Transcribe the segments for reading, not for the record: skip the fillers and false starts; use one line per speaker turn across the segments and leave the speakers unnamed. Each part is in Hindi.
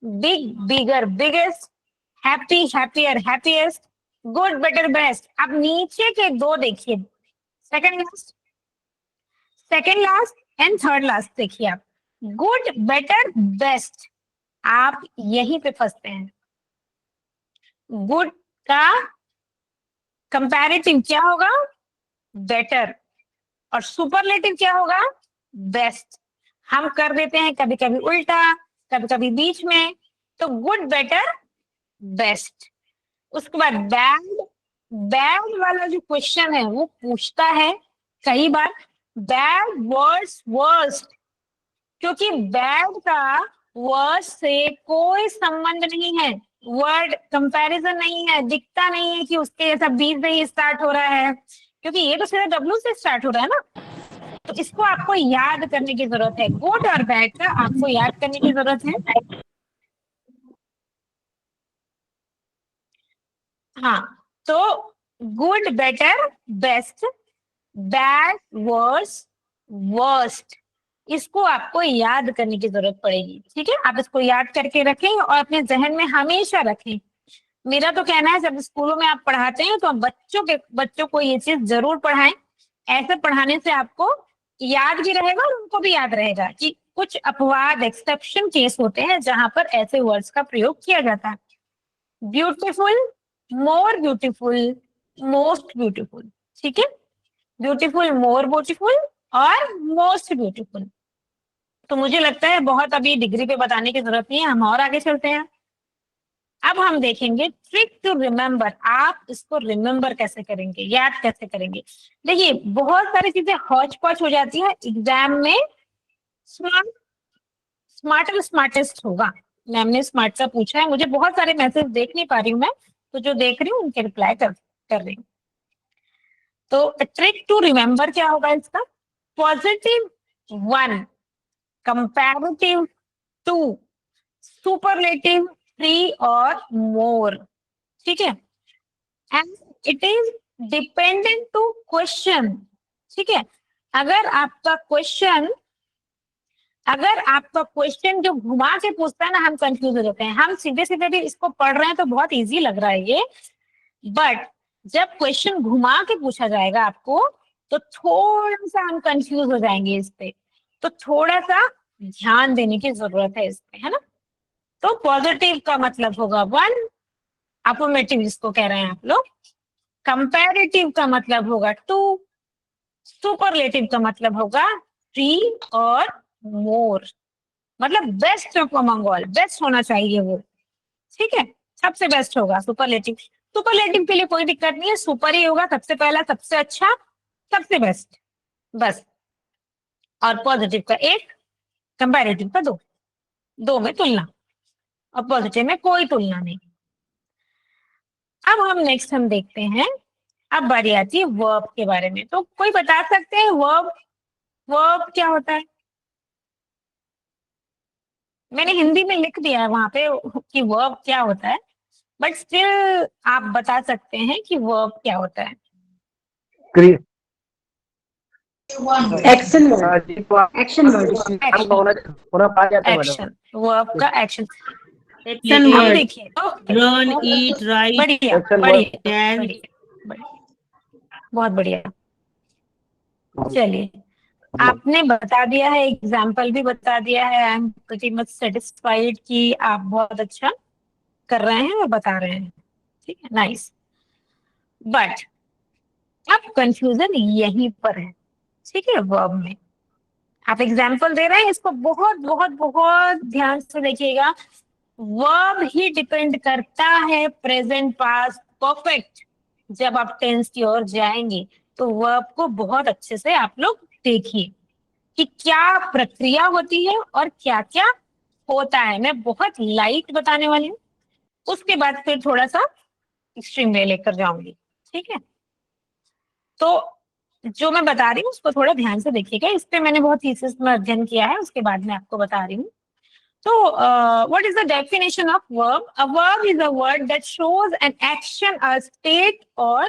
Big, bigger, biggest, happy, happier, happiest, good, better, best. अब नीचे के दो देखिए, second last, second last and third last देखिए आप, गुड, बेटर, बेस्ट, आप यहीं पे फंसते हैं। गुड का कंपैरेटिव क्या होगा? बेटर, और सुपरलेटिव क्या होगा? बेस्ट। हम कर देते हैं कभी कभी उल्टा, कभी कभी बीच में। तो गुड, बेटर, बेस्ट। उसके बाद बैड, बैड वाला जो क्वेश्चन है वो पूछता है कई बार बैड, वर्स, वर्स्ट, क्योंकि बैड का वर्स से कोई संबंध नहीं है, वर्ड कंपैरिजन नहीं है, दिखता नहीं है कि उसके जैसा बी से ही स्टार्ट हो रहा है, क्योंकि ये तो सीधा डब्ल्यू से स्टार्ट हो रहा है ना। तो इसको आपको याद करने की जरूरत है, गुड और बैड का आपको याद करने की जरूरत है। हाँ, तो good, better, best, bad, worse, worst, इसको आपको याद करने की जरूरत पड़ेगी। ठीक है, आप इसको याद करके रखें और अपने जहन में हमेशा रखें। मेरा तो कहना है जब स्कूलों में आप पढ़ाते हैं तो बच्चों को ये चीज जरूर पढ़ाएं। ऐसे पढ़ाने से आपको याद भी रहेगा और उनको भी याद रहेगा कि कुछ अपवाद, एक्सेप्शन केस होते हैं जहां पर ऐसे वर्ड्स का प्रयोग किया जाता है। Beautiful, more beautiful, most beautiful. ठीक है, ब्यूटीफुल, मोर ब्यूटीफुल और मोस्ट ब्यूटीफुल। तो मुझे लगता है बहुत अभी डिग्री पे बताने की जरूरत नहीं है, हम और आगे चलते हैं। अब हम देखेंगे ट्रिक टू रिमेम्बर, आप इसको रिमेम्बर कैसे करेंगे, याद कैसे करेंगे। देखिए बहुत सारी चीजें हौच पौच हो जाती है एग्जाम में। स्मार्ट, स्मार्टर स्मार्टेस्ट होगा। मैम ने स्मार्ट का पूछा है, मुझे बहुत सारे मैसेज देख नहीं पा रही हूँ मैं, तो जो देख रही हूँ उनके रिप्लाई कर रही हूँ। तो ट्रिक टू रिमेम्बर क्या होगा इसका? पॉजिटिव 1, कंपैरेटिव 2, सुपरलेटिव 3 और मोर। ठीक है, and it is dependent to question. ठीक है, अगर आपका क्वेश्चन जो घुमा के पूछता है ना, हम कंफ्यूज हो जाते हैं। हम सीधे सीधे भी इसको पढ़ रहे हैं तो बहुत इजी लग रहा है ये, बट जब क्वेश्चन घुमा के पूछा जाएगा आपको तो थोड़ा सा हम कंफ्यूज हो जाएंगे इस पे। तो थोड़ा सा ध्यान देने की जरूरत है इस पे, है ना। तो पॉजिटिव का मतलब होगा 1, अफर्मेटिव जिसको कह रहे हैं आप लोग। कंपैरेटिव का मतलब होगा 2, सुपरलेटिव का मतलब होगा 3 और मोर, मतलब best of among all, best होना चाहिए वो। ठीक है, सबसे बेस्ट होगा सुपरलेटिव। सुपरलेटिव के लिए कोई दिक्कत नहीं है, सुपर ही होगा, सबसे पहला, सबसे अच्छा, सबसे बेस्ट, बस। और पॉजिटिव का 1, कंपैरेटिव का 2, 2 में तुलना, और पॉजिटिव में कोई तुलना नहीं। अब हम देखते हैं, अब बारी आती है वर्ब के बारे में। तो कोई बता सकते हैं वर्ब, वर्ब क्या होता है? मैंने हिंदी में लिख दिया है वहां पे कि वर्ब क्या होता है, बट स्टिल आप बता सकते हैं कि वर्ब क्या होता है।
Action word, action word,
action, verb का एक्शन।
एक्शन
अब
वर्ड,
देखिए तो
रन, ईट, राइट,
बढ़िया बढ़िया
डांस।
बढ़िया बढ़िया, बहुत बढ़िया। चलिए, आपने बता दिया है, एग्जाम्पल भी बता दिया है। I am pretty much satisfied कि आप बहुत अच्छा कर रहे हैं और बता रहे हैं। ठीक है, नाइस। बट अब कंफ्यूजन यहीं पर है। ठीक है, वर्ब में आप एग्जाम्पल दे रहे हैं, इसको बहुत बहुत बहुत ध्यान से देखिएगा। वर्ब ही डिपेंड करता है प्रेजेंट, पास्ट, परफेक्ट। जब आप टेंस की ओर जाएंगे तो वर्ब को बहुत अच्छे से आप लोग देखिए कि क्या प्रक्रिया होती है और क्या क्या होता है। मैं बहुत लाइट बताने वाली हूँ, उसके बाद फिर थोड़ा सा एक्सट्रीम वे लेकर जाऊंगी। ठीक है, तो जो मैं बता रही हूँ उसको थोड़ा ध्यान से देखिएगा, इस पे मैंने बहुत थीसिस में अध्ययन किया है, उसके बाद मैं आपको बता रही हूँ। So, what is the definition of verb? A verb is a word that shows an action, a state or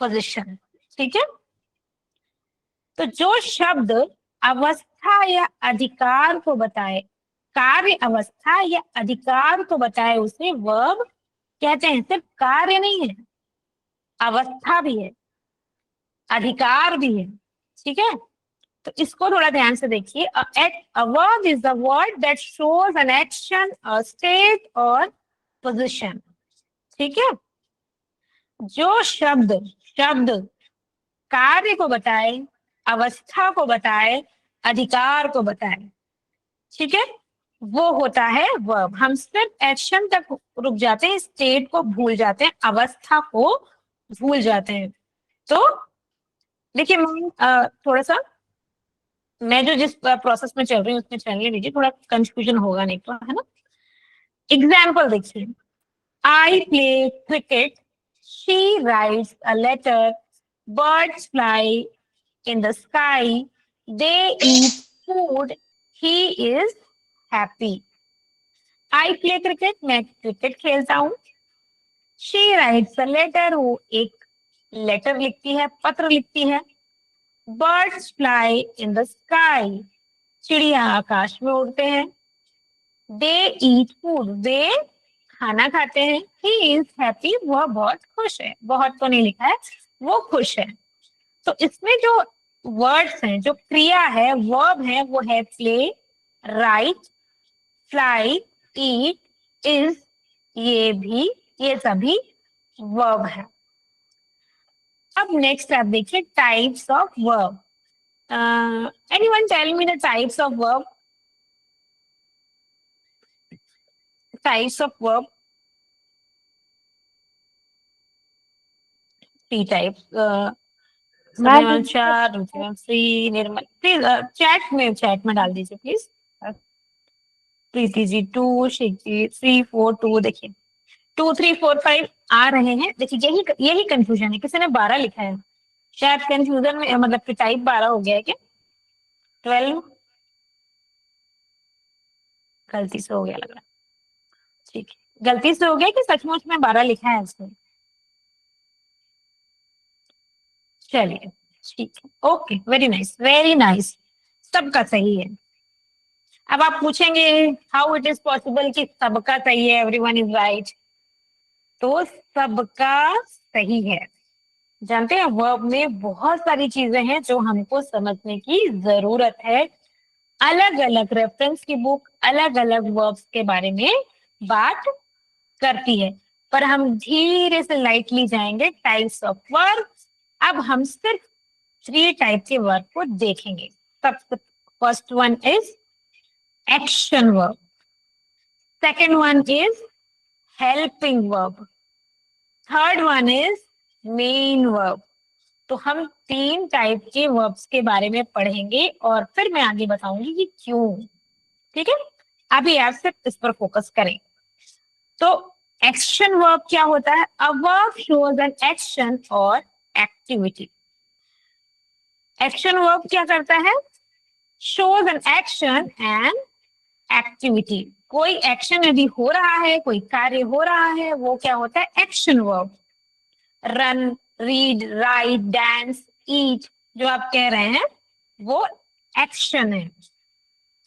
position. ठीक है, तो जो शब्द अवस्था या अधिकार को बताए कार्य अवस्था या अधिकार को बताए उसे वर्ब कहते हैं। सिर्फ कार्य नहीं है, अवस्था भी है, अधिकार भी है, ठीक है। तो इसको थोड़ा ध्यान से देखिए। A verb is the word that shows an action, a state or position, ठीक है। जो शब्द शब्द कार्य को बताए, अवस्था को बताए, अधिकार को बताए, ठीक है, वो होता है वर्ब। हम सिर्फ एक्शन तक रुक जाते हैं, स्टेट को भूल जाते हैं, अवस्था को भूल जाते हैं। तो देखिए थोड़ा सा मैं जो जिस प्रोसेस में चल रही हूँ उसमें चलने दीजिए, थोड़ा कंफ्यूजन होगा नहीं तो, है ना। एग्जाम्पल देखिए, I play cricket, she writes a letter, birds fly in the sky, they eat food, he is happy. I play cricket, मैं क्रिकेट खेलता हूँ। शी राइट्स अ लेटर, वो एक लेटर लिखती है, पत्र लिखती है। Birds fly in the sky, चिड़िया आकाश में उड़ते हैं। दे ईट फूड, वे खाना खाते हैं। ही इज हैप्पी, वह बहुत खुश है। बहुत तो नहीं लिखा है, वो खुश है। तो इसमें जो वर्ड्स हैं, जो क्रिया है, वर्ब है, वो है play, write, fly, eat, is, ये सभी वर्ब है। अब नेक्स्ट आप देखिए types of verb. Anyone tell me the types of verb? Types of verb, three types. Shri Nirmal, please chat में डाल दीजिए प्लीज। प्रीति जी 2, शेख जी 3, 4, 2, देखिए 2, 3, 4, 5 आ रहे हैं। देखिए यही कंफ्यूजन है, किसी ने 12 लिखा है, शायद कंफ्यूजन में, मतलब टाइप 12 हो गया है क्या? 12 गलती से हो गया लग रहा है, ठीक है। गलती से हो गया कि सचमुच में 12 लिखा है इसमें? चलिए ठीक है, okay, very nice very nice, सबका सही है। अब आप पूछेंगे हाउ इट इज पॉसिबल कि सबका सही है, एवरीवन इज राइट? तो सबका सही है। जानते हैं वर्ब में बहुत सारी चीजें हैं जो हमको समझने की जरूरत है। अलग अलग रेफरेंस की बुक अलग अलग वर्ब्स के बारे में बात करती है, पर हम धीरे से लाइटली जाएंगे टाइप्स ऑफ वर्ब। अब हम सिर्फ 3 टाइप के वर्ब को देखेंगे। सबसे first one is action verb, second one is helping verb, third one is main verb. तो हम 3 टाइप के वर्ब्स के बारे में पढ़ेंगे और फिर मैं आगे बताऊंगी कि क्यों, ठीक है। अभी आप सिर्फ इस पर फोकस करें। तो एक्शन वर्ब क्या होता है? A verb shows an action और एक्टिविटी। एक्शन वर्ब क्या करता है? Shows an action and activity. कोई एक्शन यदि हो रहा है, कोई कार्य हो रहा है, वो क्या होता है? Action verb. Run, read, write, dance, eat, जो आप कह रहे हैं वो एक्शन है।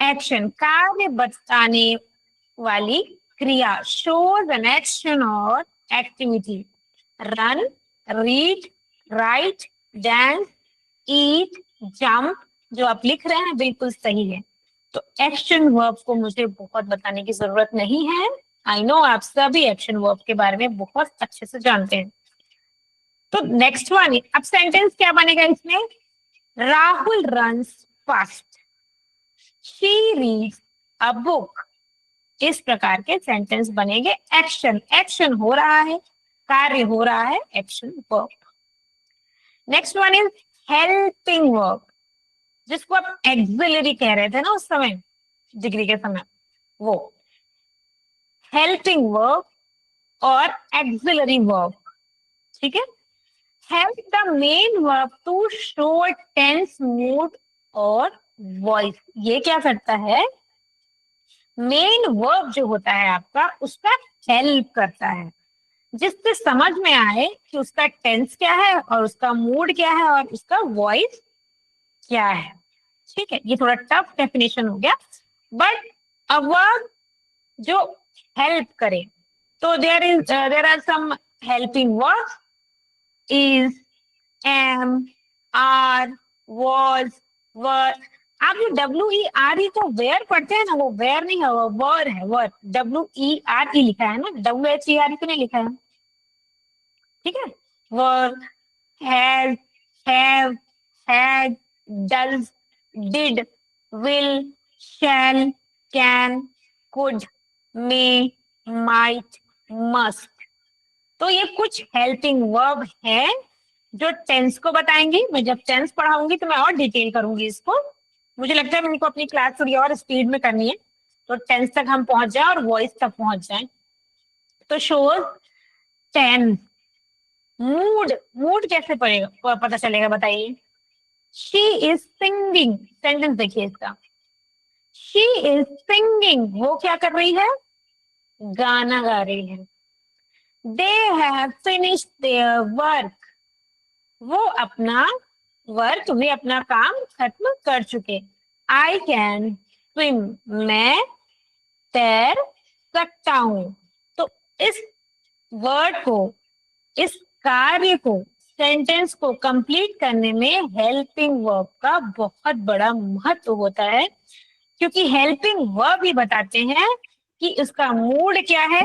एक्शन कार्य बताने वाली क्रिया, शोज एन एक्शन और activity. Run, read, write, dance, eat, jump, जो आप लिख रहे हैं बिल्कुल सही है। तो एक्शन वर्ब को मुझे बहुत बताने की जरूरत नहीं है। आई नो आप सभी एक्शन वर्ब के बारे में बहुत अच्छे से जानते हैं। तो नेक्स्ट वन, अब सेंटेंस क्या बनेगा इसमें? Rahul runs fast, she reads a book. इस प्रकार के सेंटेंस बनेंगे। एक्शन, एक्शन हो रहा है, कार्य हो रहा है, action verb. Next one is helping verb, जिसको आप एक्सिलरी कह रहे थे ना उस समय, डिग्री के समय, वो हेल्पिंग वर्ब और एक्सिलरी वर्ब, ठीक है। Help the main verb to show tense, mood और वॉइस। ये क्या करता है? मेन वर्ब जो होता है आपका, उसका हेल्प करता है, जिससे समझ में आए कि उसका टेंस क्या है और उसका मूड क्या है और उसका वॉइस क्या है, ठीक है। ये थोड़ा टफ डेफिनेशन हो गया, बट अ वर्ब जो हेल्प करे, तो there are some helping verbs, is, am, are, was, were. आप जो WERE को वेयर पढ़ते हैं ना, वो वेयर नहीं है, वो वर है, वर। WERE लिखा है ना, WHERE तो नहीं लिखा है, ठीक है। Were, has, have, had, does, did, will, shall, can, could, may, might, must. तो ये कुछ हेल्पिंग वर्ब है जो टेंस को बताएंगी। मैं जब टेंस पढ़ाऊंगी तो मैं और डिटेल करूंगी इसको। मुझे लगता है मेरे को अपनी क्लास थोड़ी और स्पीड में करनी है, तो टेंस तक हम पहुंच जाए और वॉइस तक पहुंच जाए। तो शोज टेंस। मूड, मूड कैसे पड़ेगा, पता चलेगा बताइए। शी इज सिंगिंग, सेंटेंस देखिए इसका। शी इज सिंगिंग, वो क्या कर रही है, गाना गा रही है। They have finished their work, वो अपना वर्क, वे अपना काम खत्म कर चुके। आई कैन स्विम, मैं तैर सकता हूं। तो इस वर्ड को, इस कार्य को, सेंटेंस को कंप्लीट करने में हेल्पिंग वर्ब का बहुत बड़ा महत्व होता है, क्योंकि हेल्पिंग वर्ब ही बताते हैं कि उसका मूड क्या है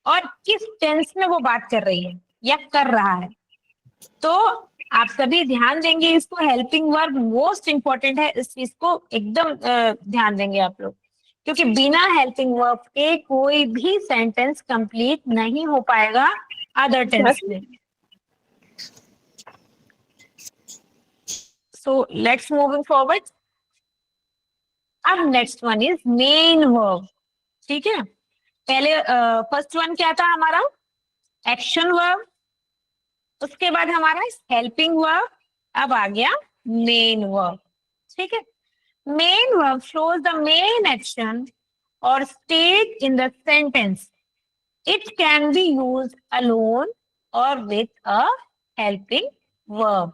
और किस टेंस में वो बात कर रही है या कर रहा है। तो आप सभी ध्यान देंगे इसको, हेल्पिंग वर्ब मोस्ट इंपॉर्टेंट है, इस चीज को एकदम ध्यान देंगे आप लोग, क्योंकि बिना हेल्पिंग वर्ब के कोई भी सेंटेंस कंप्लीट नहीं हो पाएगा अदर टेंस में। So let's moving forward. अब next one is main verb, ठीक है। पहले फर्स्ट वन क्या था हमारा, एक्शन वर्ब, उसके बाद हमारा हेल्पिंग वर्ब, अब आ गया मेन वर्ब, ठीक है। Main verb shows the main action or state in the sentence. It can be used alone or with a helping verb.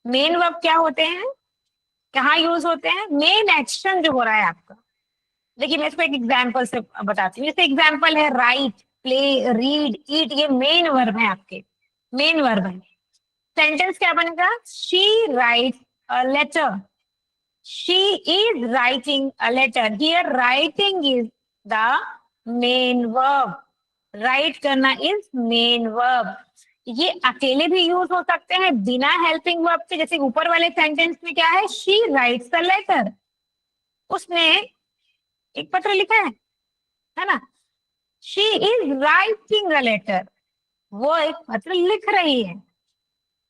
Main verb क्या होते हैं, कहाँ यूज होते हैं, मेन एक्शन जो हो रहा है आपका। देखिए मैं इसको एक एग्जाम्पल से बताती हूँ। जैसे एग्जाम्पल है राइट, प्ले, रीड, ईट, ये मेन वर्ब है आपके, मेन वर्ब है। सेंटेंस क्या बनेगा, she writes a letter, she is writing a letter. Here writing is the main verb. Write करना is main verb. ये अकेले भी यूज हो सकते हैं बिना हेल्पिंग वर्ब के। जैसे ऊपर वाले सेंटेंस में क्या है, she writes a letter, उसने एक पत्र लिखा है ना। she is writing a letter, वो एक पत्र लिख रही है।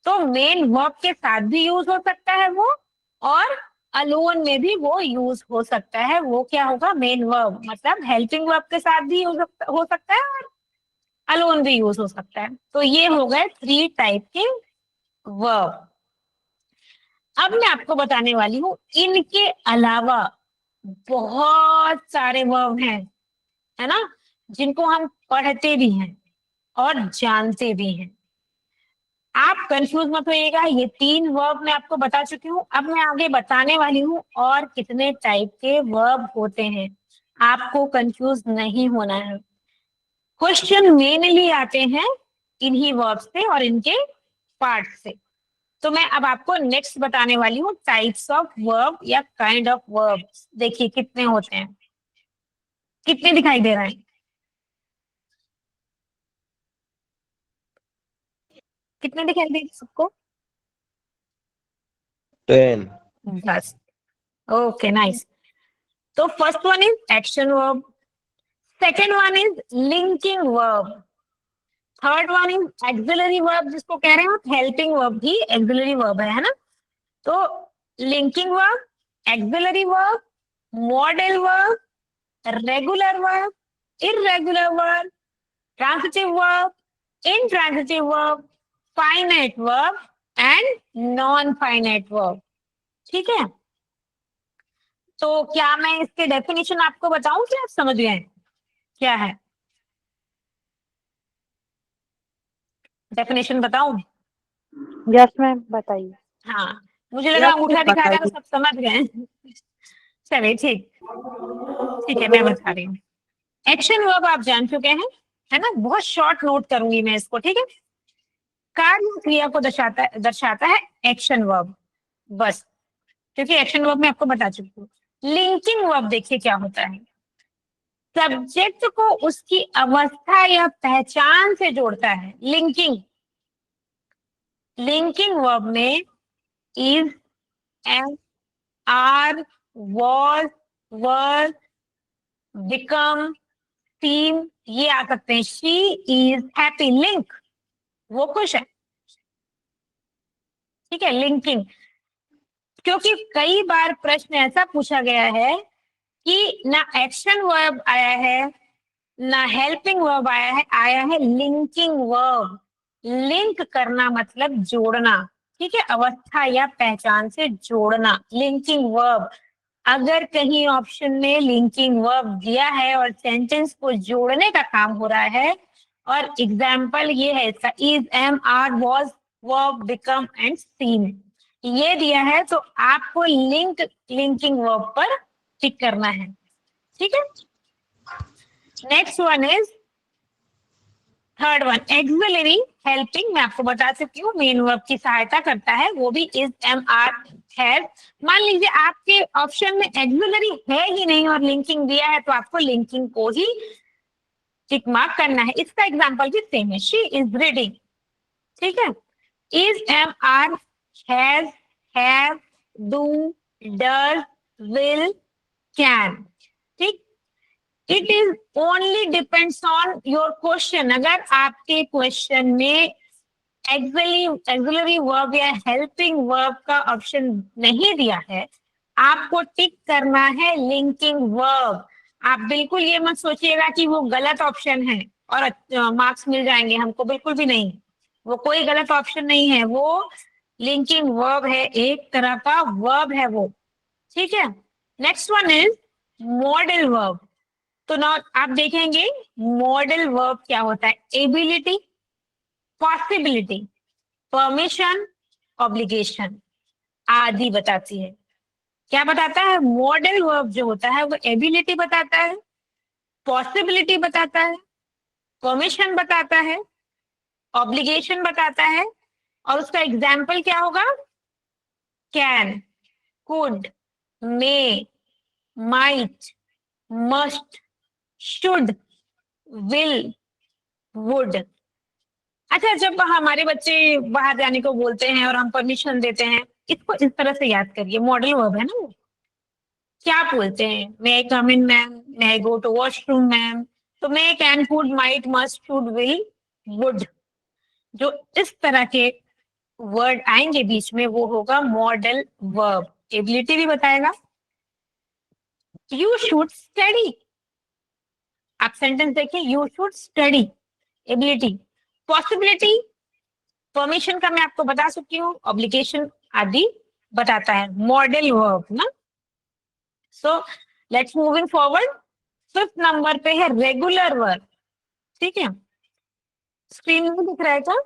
तो मेन वर्ब के साथ भी यूज हो सकता है वो, और अलोन में भी वो यूज हो सकता है। वो क्या होगा, मेन वर्ब, मतलब हेल्पिंग वर्ब के साथ भी हो सकता है और अलोन भी यूज हो सकता है। तो ये हो गए 3 टाइप के वर्ब। अब मैं आपको बताने वाली हूँ इनके अलावा बहुत सारे वर्ब हैं, है ना, जिनको हम पढ़ते भी हैं और जानते भी हैं। आप कंफ्यूज मत होइएगा, ये 3 वर्ब मैं आपको बता चुकी हूँ। अब मैं आगे बताने वाली हूँ और कितने टाइप के वर्ब होते हैं, आपको कंफ्यूज नहीं होना है। क्वेश्चन मेनली आते हैं इन्हीं वर्ब से और इनके पार्ट से। तो मैं अब आपको नेक्स्ट बताने वाली हूँ टाइप्स ऑफ वर्ब या काइंड ऑफ वर्ब। देखिए कितने होते हैं, कितने दिखाई दे रहे हैं, कितने दिखाई दे सबको,
10.
10। Okay nice. तो first one is action verb, second one is linking verb, third one is auxiliary verb, जिसको कह रहे हैं हेल्पिंग वर्ब भी एक्सिलरी वर्ब है ना। तो linking verb, auxiliary verb, modal verb, regular verb, irregular verb, transitive verb, intransitive verb, finite verb and non finite verb, ठीक है। तो क्या मैं इसके डेफिनेशन आपको बताऊं कि आप समझ गए क्या है, डेफिनेशन बताऊं।
यस मैम बताइए।
हाँ, मुझे लगा अंगूठा दिखा रहे हैं तो सब समझ गए। चलिए ठीक, ठीक है, मैं बता रही हूँ। एक्शन वर्ब आप जान चुके हैं, है ना, बहुत शॉर्ट नोट करूंगी मैं इसको, ठीक है। कार्य क्रिया को दर्शाता है एक्शन वर्ब, बस, क्योंकि एक्शन वर्ब मैं आपको बता चुकी हूँ। लिंकिंग वर्ब देखिए क्या होता है, सब्जेक्ट को उसकी अवस्था या पहचान से जोड़ता है। लिंकिंग, लिंकिंग वर्ब में is, am, are, was, were, become, seem, ये आ सकते हैं। शी इज हैप्पी, लिंक, वो खुश है, ठीक है, लिंकिंग। क्योंकि कई बार प्रश्न ऐसा पूछा गया है कि ना एक्शन वर्ब आया है ना हेल्पिंग वर्ब आया है लिंकिंग वर्ब। लिंक करना मतलब जोड़ना, ठीक है, अवस्था या पहचान से जोड़ना, लिंकिंग वर्ब। अगर कहीं ऑप्शन में लिंकिंग वर्ब दिया है और सेंटेंस को जोड़ने का काम हो रहा है, और एग्जाम्पल ये है इसका, is, am, are, was, verb, become and seen, ये दिया है, तो आपको लिंकिंग वर्ब पर टिक करना है, ठीक है। Next one is third one, axillary helping. मैं आपको बता चुकी हूँ, मेन वर्ब की सहायता करता है, वो भी इज, एम, आर, हैज। मान लीजिए आपके ऑप्शन में एक्सिलरी है ही नहीं और लिंकिंग दिया है, तो आपको लिंकिंग को ही टिक मार्क करना है। इसका एग्जांपल भी सेम है, शी इज रीडिंग, ठीक है। Is, am, are, has, have, do, does, will, can, ठीक। It is only depends on your question. अगर आपके क्वेश्चन में एक्सिलरी वर्ब या हेल्पिंग वर्ब का ऑप्शन नहीं दिया है, आपको टिक करना है लिंकिंग वर्ब। आप बिल्कुल ये मत सोचिएगा कि वो गलत ऑप्शन है और मार्क्स मिल जाएंगे हमको, बिल्कुल भी नहीं। वो कोई गलत ऑप्शन नहीं है, वो लिंकिंग वर्ब है, एक तरह का वर्ब है वो, ठीक है। Next one is modal verb. तो ना आप देखेंगे मॉडल वर्ब क्या होता है, एबिलिटी, पॉसिबिलिटी, परमिशन, ऑब्लिगेशन आदि बताती है। क्या बताता है, मॉडल वर्ब जो होता है वो एबिलिटी बताता है, पॉसिबिलिटी बताता है, परमिशन बताता है, ऑब्लिगेशन बताता है, और उसका एग्जाम्पल क्या होगा, can, could, may, might, must, should, will, would. अच्छा, जब हमारे बच्चे बाहर जाने को बोलते हैं और हम परमिशन देते हैं, इसको इस तरह से याद करिए, मॉडल वर्ब है ना वो। क्या बोलते हैं, may I come in ma'am, may I go to washroom ma'am. तो may, can, could, might, must, should, will, would, जो इस तरह के वर्ड आएंगे बीच में वो होगा मॉडल वर्ब। एबिलिटी भी बताएगा, यू शुड स्टडी, आप सेंटेंस देखिए, you should study, ability. Possibility, permission का मैं आपको बता चुकी हूँ, ऑब्लिगेशन आदि बताता है मॉडल वर्ब ना। सो let's moving forward. Fifth number पे है रेगुलर वर्ब, ठीक है। स्क्रीन में दिख रहा है क्या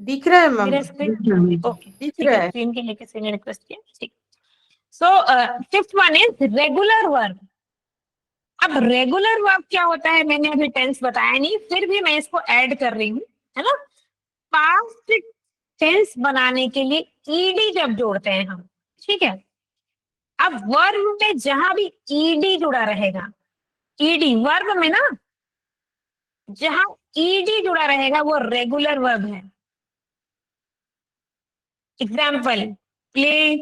दिख रहा है
मेरा
मैम,
स्क्रीन? ओके,
दिख
ठीक
रहा
है,
है।
स्क्रीन के लिए किसी ने रिक्वेस्ट किया, ठीक। So fifth one is regular verb. अब रेगुलर वर्ब क्या होता है, मैंने अभी टेंस बताया नहीं, फिर भी मैं इसको ऐड कर रही हूँ, है ना। पास्ट टेंस बनाने के लिए ईडी जब जोड़ते हैं हम, ठीक है। अब वर्ब में जहां भी ईडी जुड़ा रहेगा, ईडी वर्ब में ना जहां ईडी जुड़ा रहेगा वो रेगुलर वर्ब है। Example, play,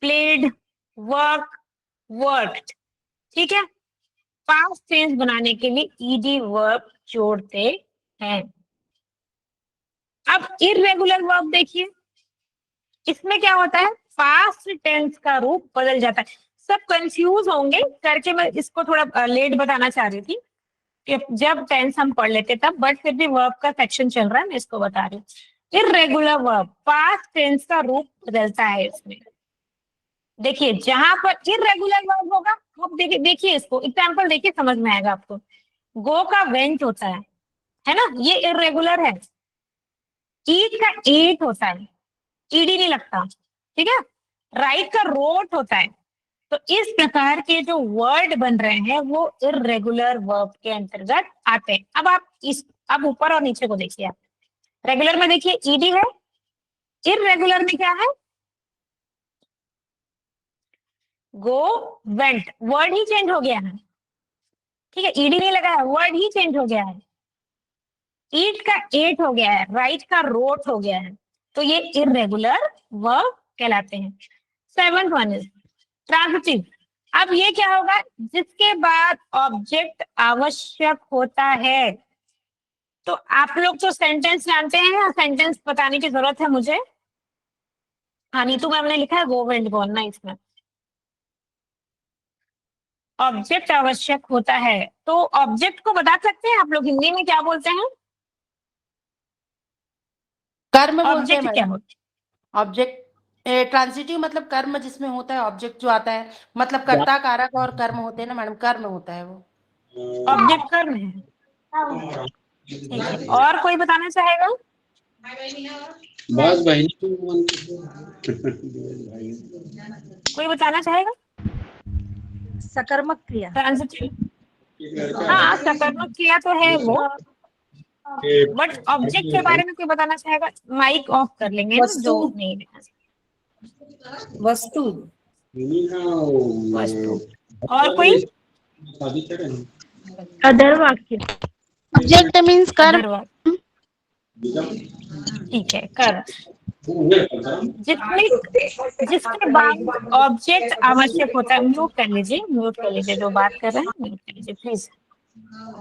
played, work, worked, ठीक है। पास्ट टेंस बनाने के लिए ईडी वर्ब जोड़ते हैं। अब इररेगुलर वर्ब देखिए, इसमें क्या होता है, पास्ट टेंस का रूप बदल जाता है। सब कंफ्यूज होंगे करके मैं इसको थोड़ा लेट बताना चाह रही थी कि जब टेंस हम पढ़ लेते तब, बट फिर भी वर्ब का सेक्शन चल रहा है, मैं इसको बता रही हूँ। इररेगुलर वर्ब पास्ट टेंस का रूप बदलता है इसमें। देखिए जहां पर इररेगुलर वर्ब होगा, आप देखिए इसको एग्जाम्पल देखिए, समझ में आएगा आपको। गो का वेंट होता है ना, ये इररेगुलर है। ईट का एट होता है, ईडी नहीं लगता, ठीक है। राइट का रोट होता है। तो इस प्रकार के जो वर्ड बन रहे हैं वो इर्रेगुलर वर्ब के अंतर्गत आते हैं। अब ऊपर और नीचे को देखिए आप। रेगुलर में देखिए ईडी है, इर्रेगुलर में क्या है, गो, वेंट, वर्ड ही चेंज हो गया है। ठीक है, ईडी नहीं लगा है, वर्ड ही चेंज हो गया है। ईट का एट हो गया है, राइट का रोट हो गया है। तो ये इर्रेगुलर वर्ब कहलाते हैं। Seventh one is transitive. अब ये क्या होगा, जिसके बाद ऑब्जेक्ट आवश्यक होता है। तो आप लोग तो सेंटेंस जानते हैं या सेंटेंस बताने की जरूरत है मुझे? हाँ, नीतू मैम ने लिखा है गो वेंट गॉन ना, इसमें ऑब्जेक्ट आवश्यक होता है। तो ऑब्जेक्ट को बता सकते हैं आप लोग हिंदी में क्या बोलते हैं?
कर्म बोलते हैं
ऑब्जेक्ट क्या
मैडम।
होता
ऑब्जेक्ट ट्रांजिटिव मतलब कर्म जिसमें होता है, ऑब्जेक्ट जो आता है, मतलब कर्ता कारक और कर्म होते हैं ना मैडम, कर्म होता है वो।
है? ऑब्जेक्ट कर्म है। ठीक है, और कोई बताना चाहेगा?
बस बहनी
कोई बताना चाहेगा?
सकर्मक क्रिया।
ट्रांजिटिव, हाँ सकर्मक क्रिया तो है वो, बट ऑब्जेक्ट के बारे में कोई बताना चाहेगा? माइक ऑफ कर लेंगे ना जो
वस्तु।
नहीं देना।
वस्तु।
वस्तु। और कोई?
अदर वाक्य।
ऑब्जेक्ट मीन्स कर्म।
Other word. ठीक है, कर जिसके बाद ऑब्जेक्ट आवश्यक होता है। म्यूट कर लीजिए, म्यूट कर लीजिए, जो बात कर रहे हैं म्यूट कर लीजिए प्लीज।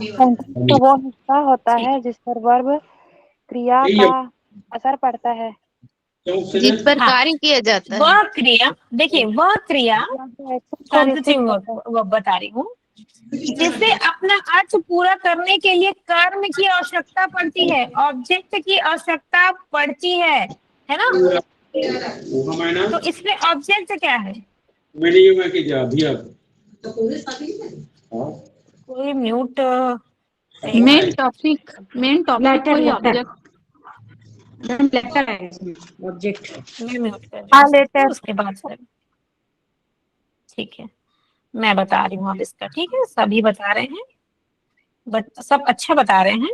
सेंटेंस का वो हिस्सा होता
ठीक
है जिस पर वर्ब क्रिया का असर पड़ता है।
जिस पर
हाँ,
कार्य किया जाता है।
वह क्रिया, देखिए वह क्रिया
को रिसीव
ट्रांजिटिव
करता है।
वर्ब बता रही हूँ, जिसे अपना अर्थ पूरा करने के लिए कर्म की आवश्यकता पड़ती है, ऑब्जेक्ट की आवश्यकता पड़ती है ना? तो इसमें ऑब्जेक्ट क्या है? कोई म्यूट
मेन टॉपिक कोई ऑब्जेक्ट
लेटर है इसमें, ऑब्जेक्ट है।
मैं म्यूट कर रही
हाँ,
हूँ,
लेटर।
उसके बाद सर ठीक है मैं बता रही हूँ अब इसका। ठीक है, सभी बता रहे हैं, बट सब अच्छा बता रहे हैं,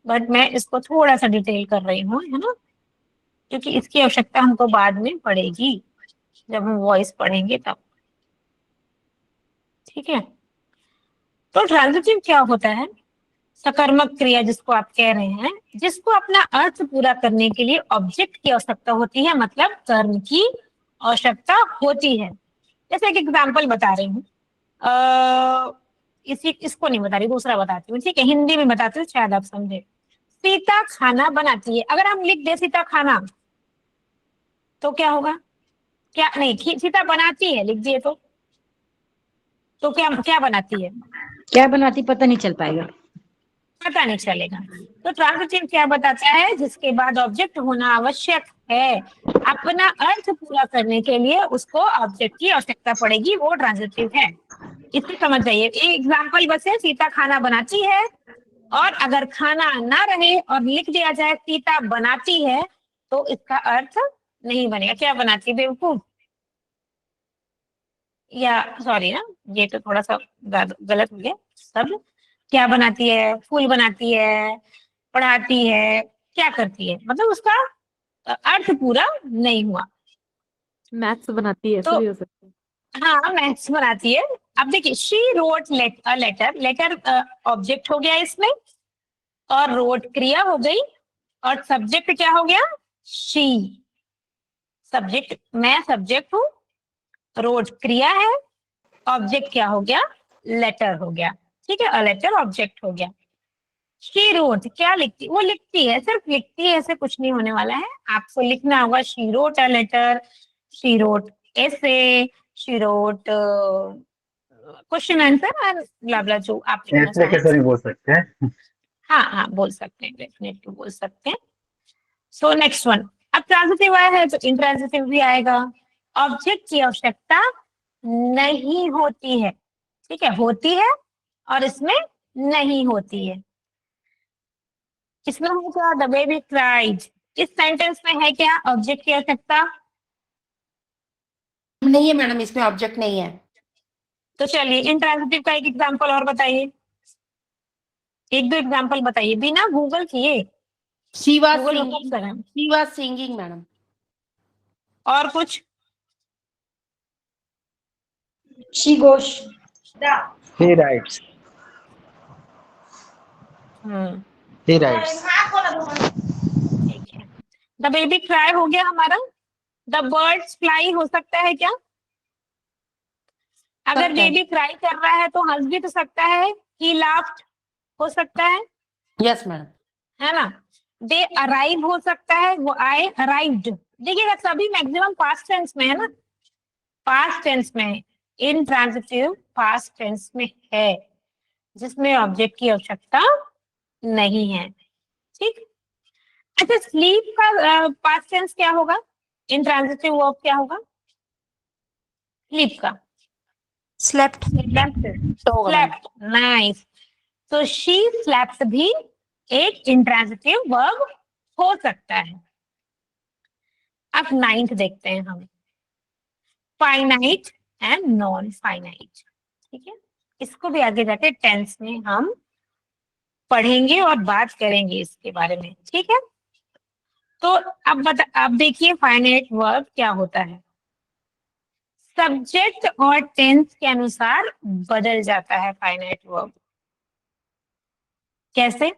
बट मैं इसको थोड़ा सा डिटेल कर रही हूँ, है ना, क्योंकि इसकी आवश्यकता हमको बाद में पड़ेगी जब हम वॉइस पढ़ेंगे तब। ठीक है, तो ट्रांजिटिव क्या होता है? सकर्मक क्रिया जिसको आप कह रहे हैं, जिसको अपना अर्थ पूरा करने के लिए ऑब्जेक्ट की आवश्यकता होती है, मतलब कर्म की आवश्यकता होती है। जैसे एक एग्जाम्पल बता रही हूँ, इसको नहीं बता रही, दूसरा बताती हूँ। ठीक है, हिंदी में बताती हूँ, शायद आप समझे। सीता खाना बनाती है, अगर हम लिख दे सीता खाना तो क्या होगा? क्या नहीं, सीता बनाती है लिख दिए तो क्या क्या बनाती है?
क्या बनाती पता नहीं चल पाएगा।
पता नहीं चलेगा। तो ट्रांजिटिव क्या बताता है? जिसके बाद ऑब्जेक्ट होना आवश्यक है, अपना अर्थ पूरा करने के लिए उसको ऑब्जेक्ट की आवश्यकता पड़ेगी, वो ट्रांजिटिव है। इसको समझ जाइए। एक एग्जाम्पल बस है, सीता खाना बनाती है, और अगर खाना ना रहे और लिख दिया जाए सीता बनाती है, तो इसका अर्थ नहीं बनेगा। क्या बनाती, बेवकूफ? या सॉरी ना, ये तो थोड़ा सा गलत हो गया सब। क्या बनाती है? फूल बनाती है, पढ़ाती है, क्या करती है, मतलब उसका अर्थ पूरा नहीं हुआ।
मैथ्स बनाती है, ऐसा
तो
भी हो सकता है।
हाँ, मैथ्स बनाती है। अब देखिए, she wrote letter, letter object हो गया इसमें, और रोट क्रिया हो गई, और सब्जेक्ट क्या हो गया? शी। सब्जेक्ट, मैं सब्जेक्ट हूँ, रोट क्रिया है, ऑब्जेक्ट क्या हो गया? लेटर हो गया। ठीक है, अ लेटर ऑब्जेक्ट हो गया। शी रोट क्या लिखती? वो लिखती है, सिर्फ लिखती है, ऐसे कुछ नहीं होने वाला है। आपको लिखना होगा she wrote a letter, she wrote essay, she wrote question answer और ब्ला ब्ला, जो आप लिखना चाहें।
कैसे नहीं बोल सकते हैं।
हाँ हाँ, बोल सकते हैं, डेफिनेटली बोल सकते हैं। सो नेक्स्ट वन, अब ट्रांजिटिव आया है तो इंट्रांजिटिव भी आएगा। ऑब्जेक्ट की आवश्यकता नहीं होती है, ठीक है, होती है और इसमें नहीं होती है। इसमें है क्या? द बेबी क्राइड, इस सेंटेंस में है क्या ऑब्जेक्ट की आवश्यकता?
नहीं है मैडम, इसमें ऑब्जेक्ट नहीं है।
तो चलिए इंट्रांजिटिव का एक एग्जांपल और बताइए, एक दो एग्जांपल बताइए बिना गूगल किए।
शी वाज
गूगल में खूब
सिंगिंग,
सारे हैं।
She was singing madam.
और कुछ?
She goes.
He writes.
Hmm,
He writes.
ठीक है। द बेबी क्राई हो गया हमारा। द बर्ड्स फ्लाई हो सकता है क्या? अगर
सकता है।
बेबी क्राई कर रहा है तो हंस भी तो सकता है। ही लाफ्ड हो सकता है
यस मैडम।
है ना? दे अराइव हो सकता है, वो आए, अराइव्ड। देखिएगा सभी मैक्सिमम पास्ट टेंस में है ना, पास्ट टेंस में, इंट्रांजिटिव पास्ट टेंस में है, जिसमें ऑब्जेक्ट की आवश्यकता नहीं है। ठीक। अच्छा, स्लीप का पास्ट टेंस क्या होगा? इंट्रांजिटिव वर्ब क्या होगा स्लीप का?
Slept.
स्लेप्ट। नाइस। तो शी स्लेप्ट भी एक इंट्रांजिटिव वर्ब हो सकता है। अब 9th देखते हैं हम, फाइनाइट एंड नॉन फाइनाइट। ठीक है, इसको भी आगे जाके टेंस में हम पढ़ेंगे और बात करेंगे इसके बारे में। ठीक है, तो अब देखिए फाइनाइट वर्ब क्या होता है। सब्जेक्ट और टेंस के अनुसार बदल जाता है फाइनाइट वर्ब। कैसे?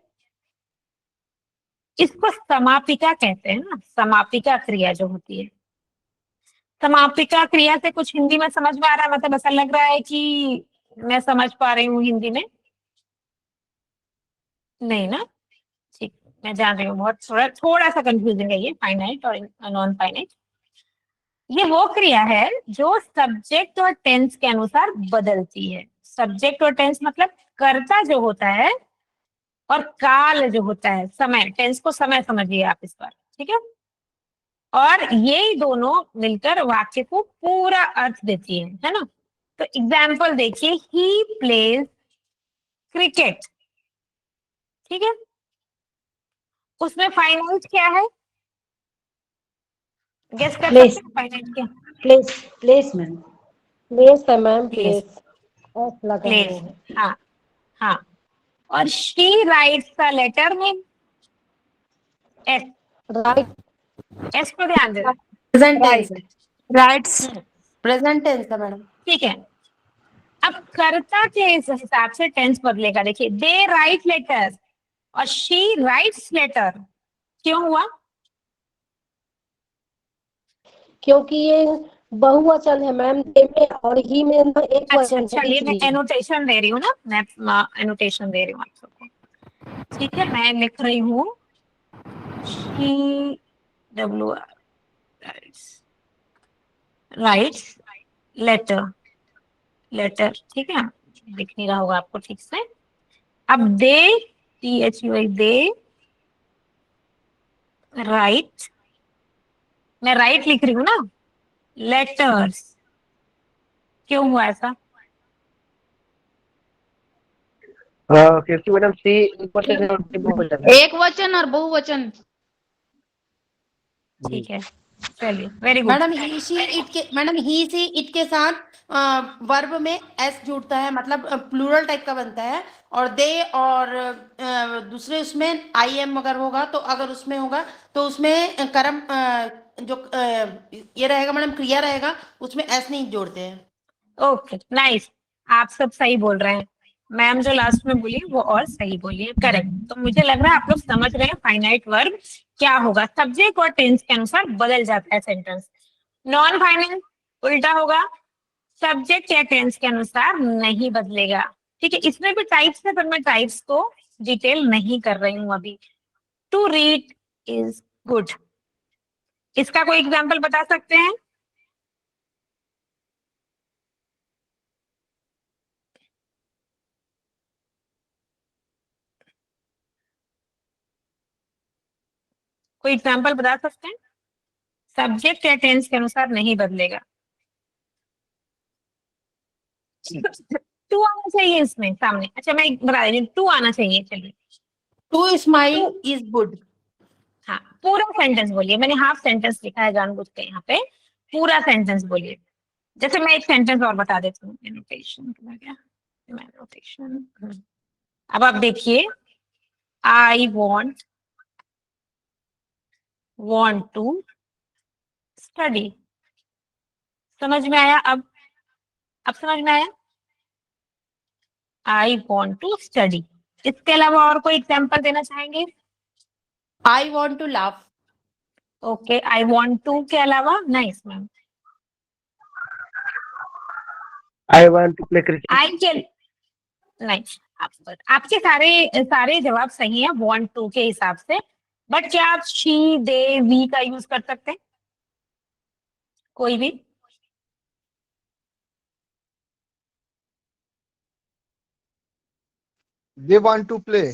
इसको समापिका कहते हैं ना, समापिका क्रिया जो होती है। समापिका क्रिया से कुछ हिंदी में समझ में आ रहा है? मतलब ऐसा लग रहा है कि मैं समझ पा रही हूँ हिंदी में? नहीं ना? ठीक, मैं जान रही हूँ बहुत थोड़ा सा कंफ्यूजिंग है ये फाइनाइट और नॉन फाइनाइट। ये वो क्रिया है जो सब्जेक्ट और टेंस के अनुसार बदलती है। सब्जेक्ट और टेंस मतलब कर्ता जो होता है और काल जो होता है, समय, टेंस को समय समझिए आप इस बार। ठीक है, और ये दोनों मिलकर वाक्य को पूरा अर्थ देती है ना? तो एग्जाम्पल देखिए, ही प्लेज क्रिकेट। ठीक है, उसमें फाइनाइट क्या है? गेस कर
Place.
सकते हैं फाइनाइट क्या?
Place ma'am.
प्लेस है मैम,
प्लेस।
प्लेस एस लगा
प्लेस,
हुआ है।
हाँ हाँ। और शी राइट्स द लेटर में एस,
राइट,
एस को ध्यान दे।
प्रेजेंट टेंस है,
Writes.
प्रेजेंट टेंस है मैडम।
ठीक है, अब कर्ता के हिसाब से टेंस बदलेगा। देखिए, दे राइट लेटर और शी राइट्स लेटर। क्यों हुआ?
क्योंकि ये बहुवचन है मैम, दे में और ही में ना एक
अच्छा
वचन है,
चलिए, मैं
इसलिए।
एनोटेशन दे रही हूँ ना, मैं एनोटेशन दे रही हूँ आप सबको। ठीक है, मैं लिख रही हूँ she W writes letter, letter. ठीक है, दिख नहीं रहा होगा आपको ठीक से। अब दे, THUI, दे राइट, मैं राइट लिख रही हूँ ना, लेटर्स। क्यों हुआ ऐसा?
क्योंकि मैडम सी इम्पोर्टेंट हो जाता है।
एक वचन और बहुवचन।
ठीक है, चलिए, very good.
Madam he see it के, मैडम ही सी इट के साथ वर्ब में एस जुड़ता है, मतलब प्लूरल टाइप का बनता है। और दे और दूसरे उसमें आई एम अगर होगा, तो अगर उसमें होगा तो उसमें कर्म जो ये रहेगा मैडम, क्रिया रहेगा, उसमें एस नहीं जोड़ते हैं।
ओके, नाइस, आप सब सही बोल रहे हैं। मैम जो लास्ट में बोली वो और सही बोली है, करेक्ट। तो मुझे लग रहा है आप लोग समझ रहे हैं फाइनाइट वर्ब क्या होगा। सब्जेक्ट और टेंस के अनुसार बदल जाता है सेंटेंस। नॉन फाइनाइट उल्टा होगा, सब्जेक्ट या टेंस के अनुसार नहीं बदलेगा। ठीक है, इसमें भी टाइप्स है, पर मैं टाइप्स को डिटेल नहीं कर रही हूँ अभी। टू रीड इज गुड, इसका कोई एग्जाम्पल बता सकते हैं? कोई एग्जाम्पल बता सकते हैं? सब्जेक्ट या टेंस के अनुसार नहीं बदलेगा। टू आना चाहिए इसमें सामने। अच्छा, मैं बता रही हूँ, टू आना चाहिए। चलिए,
टू स्माइल इज गुड।
हाँ, पूरा सेंटेंस बोलिए। मैंने हाफ सेंटेंस लिखा है जानबूझ के यहाँ पे, पूरा सेंटेंस बोलिए। जैसे मैं एक सेंटेंस और बता देती हूँ, एनोटेशन क्या, एनोटेशन। अब आप देखिए, आई want टू स्टडी। समझ में आया? अब समझ में आया? आई want टू स्टडी। इसके अलावा और कोई एग्जाम्पल देना चाहेंगे?
I want to laugh.
Okay, I want to के अलावा? Nice ma'am.
I want to play cricket.
I के नहीं, आपके सारे जवाब सही हैं want टू के हिसाब से, बट क्या आप शी, दे, वी का यूज कर सकते हैं? कोई भी?
They want to play.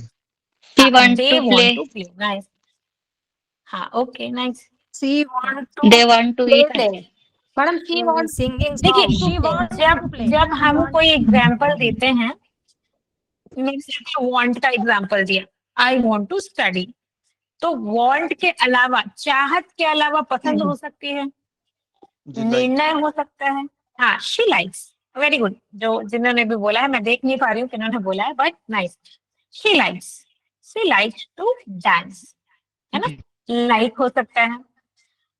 They want to play. Nice. हाँ, okay, nice.
She want to
They want to eat.
Madam, she wants
singing
देखिए,
song.
जब हम कोई एग्जाम्पल देते हैं, वांट का एग्जाम्पल दिया, आई वांट टू स्टडी, तो वांट के अलावा, चाहत के अलावा पसंद हो सकती है, निर्णय हो सकता है। हाँ, शी लाइक्स, वेरी गुड। जो जिन्होंने भी बोला है, मैं देख नहीं पा रही हूँ किन्होंने बोला है, but nice. She likes to dance, है ना? लाइक हो सकता है।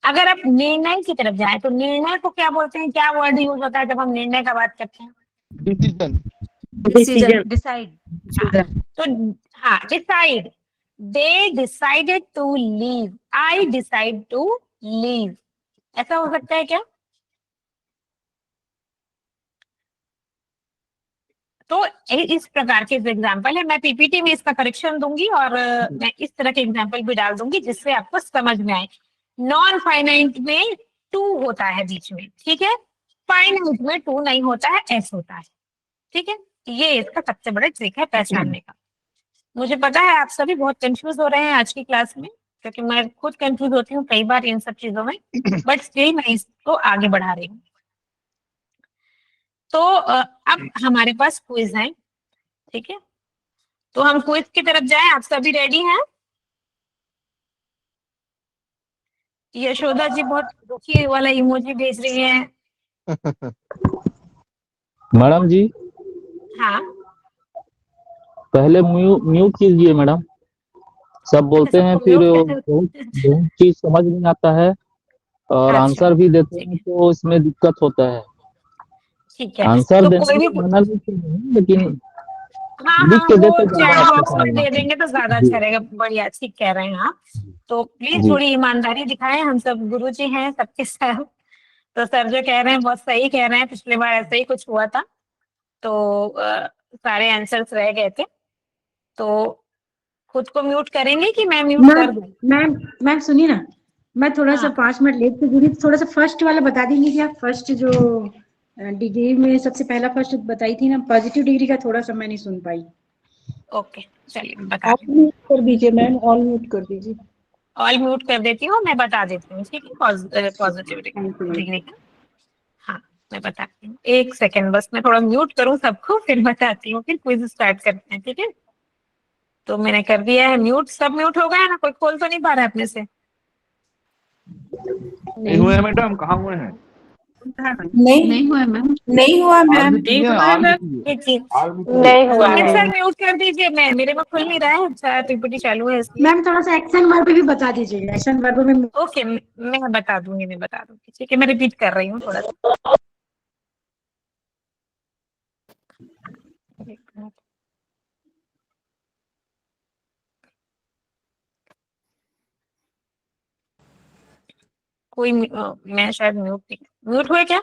अगर आप निर्णय की तरफ जाए तो निर्णय को क्या बोलते हैं? क्या वर्ड यूज होता है जब हम निर्णय का बात करते हैं?
Decision.
Decide.
तो हाँ, decide. They decided to leave, I decide to leave, ऐसा हो सकता है क्या? तो इस प्रकार के जो एग्जाम्पल है, मैं पीपीटी में इसका करेक्शन दूंगी और मैं इस तरह के एग्जाम्पल भी डाल दूंगी जिससे आपको समझ में आए। नॉन फाइनाइट में टू होता है बीच में, ठीक है? फाइनाइट में टू नहीं होता है, एस होता है, ठीक है? ये इसका सबसे बड़ा ट्रिक है पहचानने का। मुझे पता है आप सभी बहुत कंफ्यूज हो रहे हैं आज की क्लास में, क्योंकि मैं खुद कंफ्यूज होती हूँ कई बार इन सब चीजों में, बट स्टिल मैं इसको आगे बढ़ा रही हूँ। तो अब हमारे पास क्विज है, ठीक है? तो हम क्विज की तरफ जाएं। आप सभी रेडी हैं? यशोदा जी बहुत दुखी वाला इमोजी भेज रही हैं।
मैडम जी,
हाँ,
पहले म्यूट कीजिए मैडम। सब बोलते हैं,
सबको
फिर
म्यूट
बहुत चीज समझ नहीं आता है और
अच्छा,
आंसर भी देते हैं तो इसमें दिक्कत होता है।
ठीक है।
आंसर
तो
देने
कोई भी
में मना नहीं कर रहे हैं, लेकिन
हाँ
लिख
हाँ,
के
वो
देते तो
चैट
ज्यादा
बॉक्स
अच्छा
में दे
समझ
देंगे तो ज्यादा
जी।
अच्छा रहेगा। बढ़िया, ठीक कह रहे हैं आप। तो प्लीज
जी।
थोड़ी ईमानदारी दिखाएं, हम सब गुरुजी हैं सबके साथ। तो सर जो कह रहे हैं बहुत सही कह रहे हैं, पिछले बार ऐसे ही कुछ हुआ था, तो सारे आंसर्स रह गए थे। तो खुद को म्यूट करेंगे कि मैं म्यूट कर दूं?
मैम सुनिए ना, मैं थोड़ा सा
हाँ।
5 मिनट लेट से जुड़ी, थोड़ा सा फर्स्ट वाला बता देंगे क्या? फर्स्ट जो डिग्री में सबसे पहला फर्स्ट बताई थी ना, पॉजिटिव डिग्री का, थोड़ा सा मैं नहीं सुन पाई।
ओके, चलिए बता रही हूँ।
म्यूट कर दीजिए मैम, ऑल म्यूट कर दीजिए।
ऑल म्यूट कर देती हूँ, मैं बता देती हूँ, ठीक है? पॉजिटिव डिग्री का, हाँ मैं बताती हूँ। एक सेकेंड बस, मैं थोड़ा म्यूट करूँ सबको, फिर बताती हूँ, फिर क्विज स्टार्ट करते हैं, ठीक है? तो मैंने कर दिया है म्यूट। सब म्यूट हो गया ना? कोई खोल तो नहीं पा रहा है अपने से?
नहीं हुए हैं मैडम, कहाँ हुए हैं?
नहीं हुआ मैम।
नहीं हुआ मैम।
नहीं हुआ। सर म्यूट कर दीजिए, मैं मेरे में खुल नहीं रहा है, शायद पीपीटी चालू है इसलिए।
मैम थोड़ा सा एक्शन वर्ब भी बता दीजिएगा, एक्शन वर्ब में।
ओके, मैं बता दूंगी, ठीक है? मैं रिपीट कर रही हूँ थोड़ा सा। एक मिनट। कोई मैं शायद म्यूट हुआ क्या?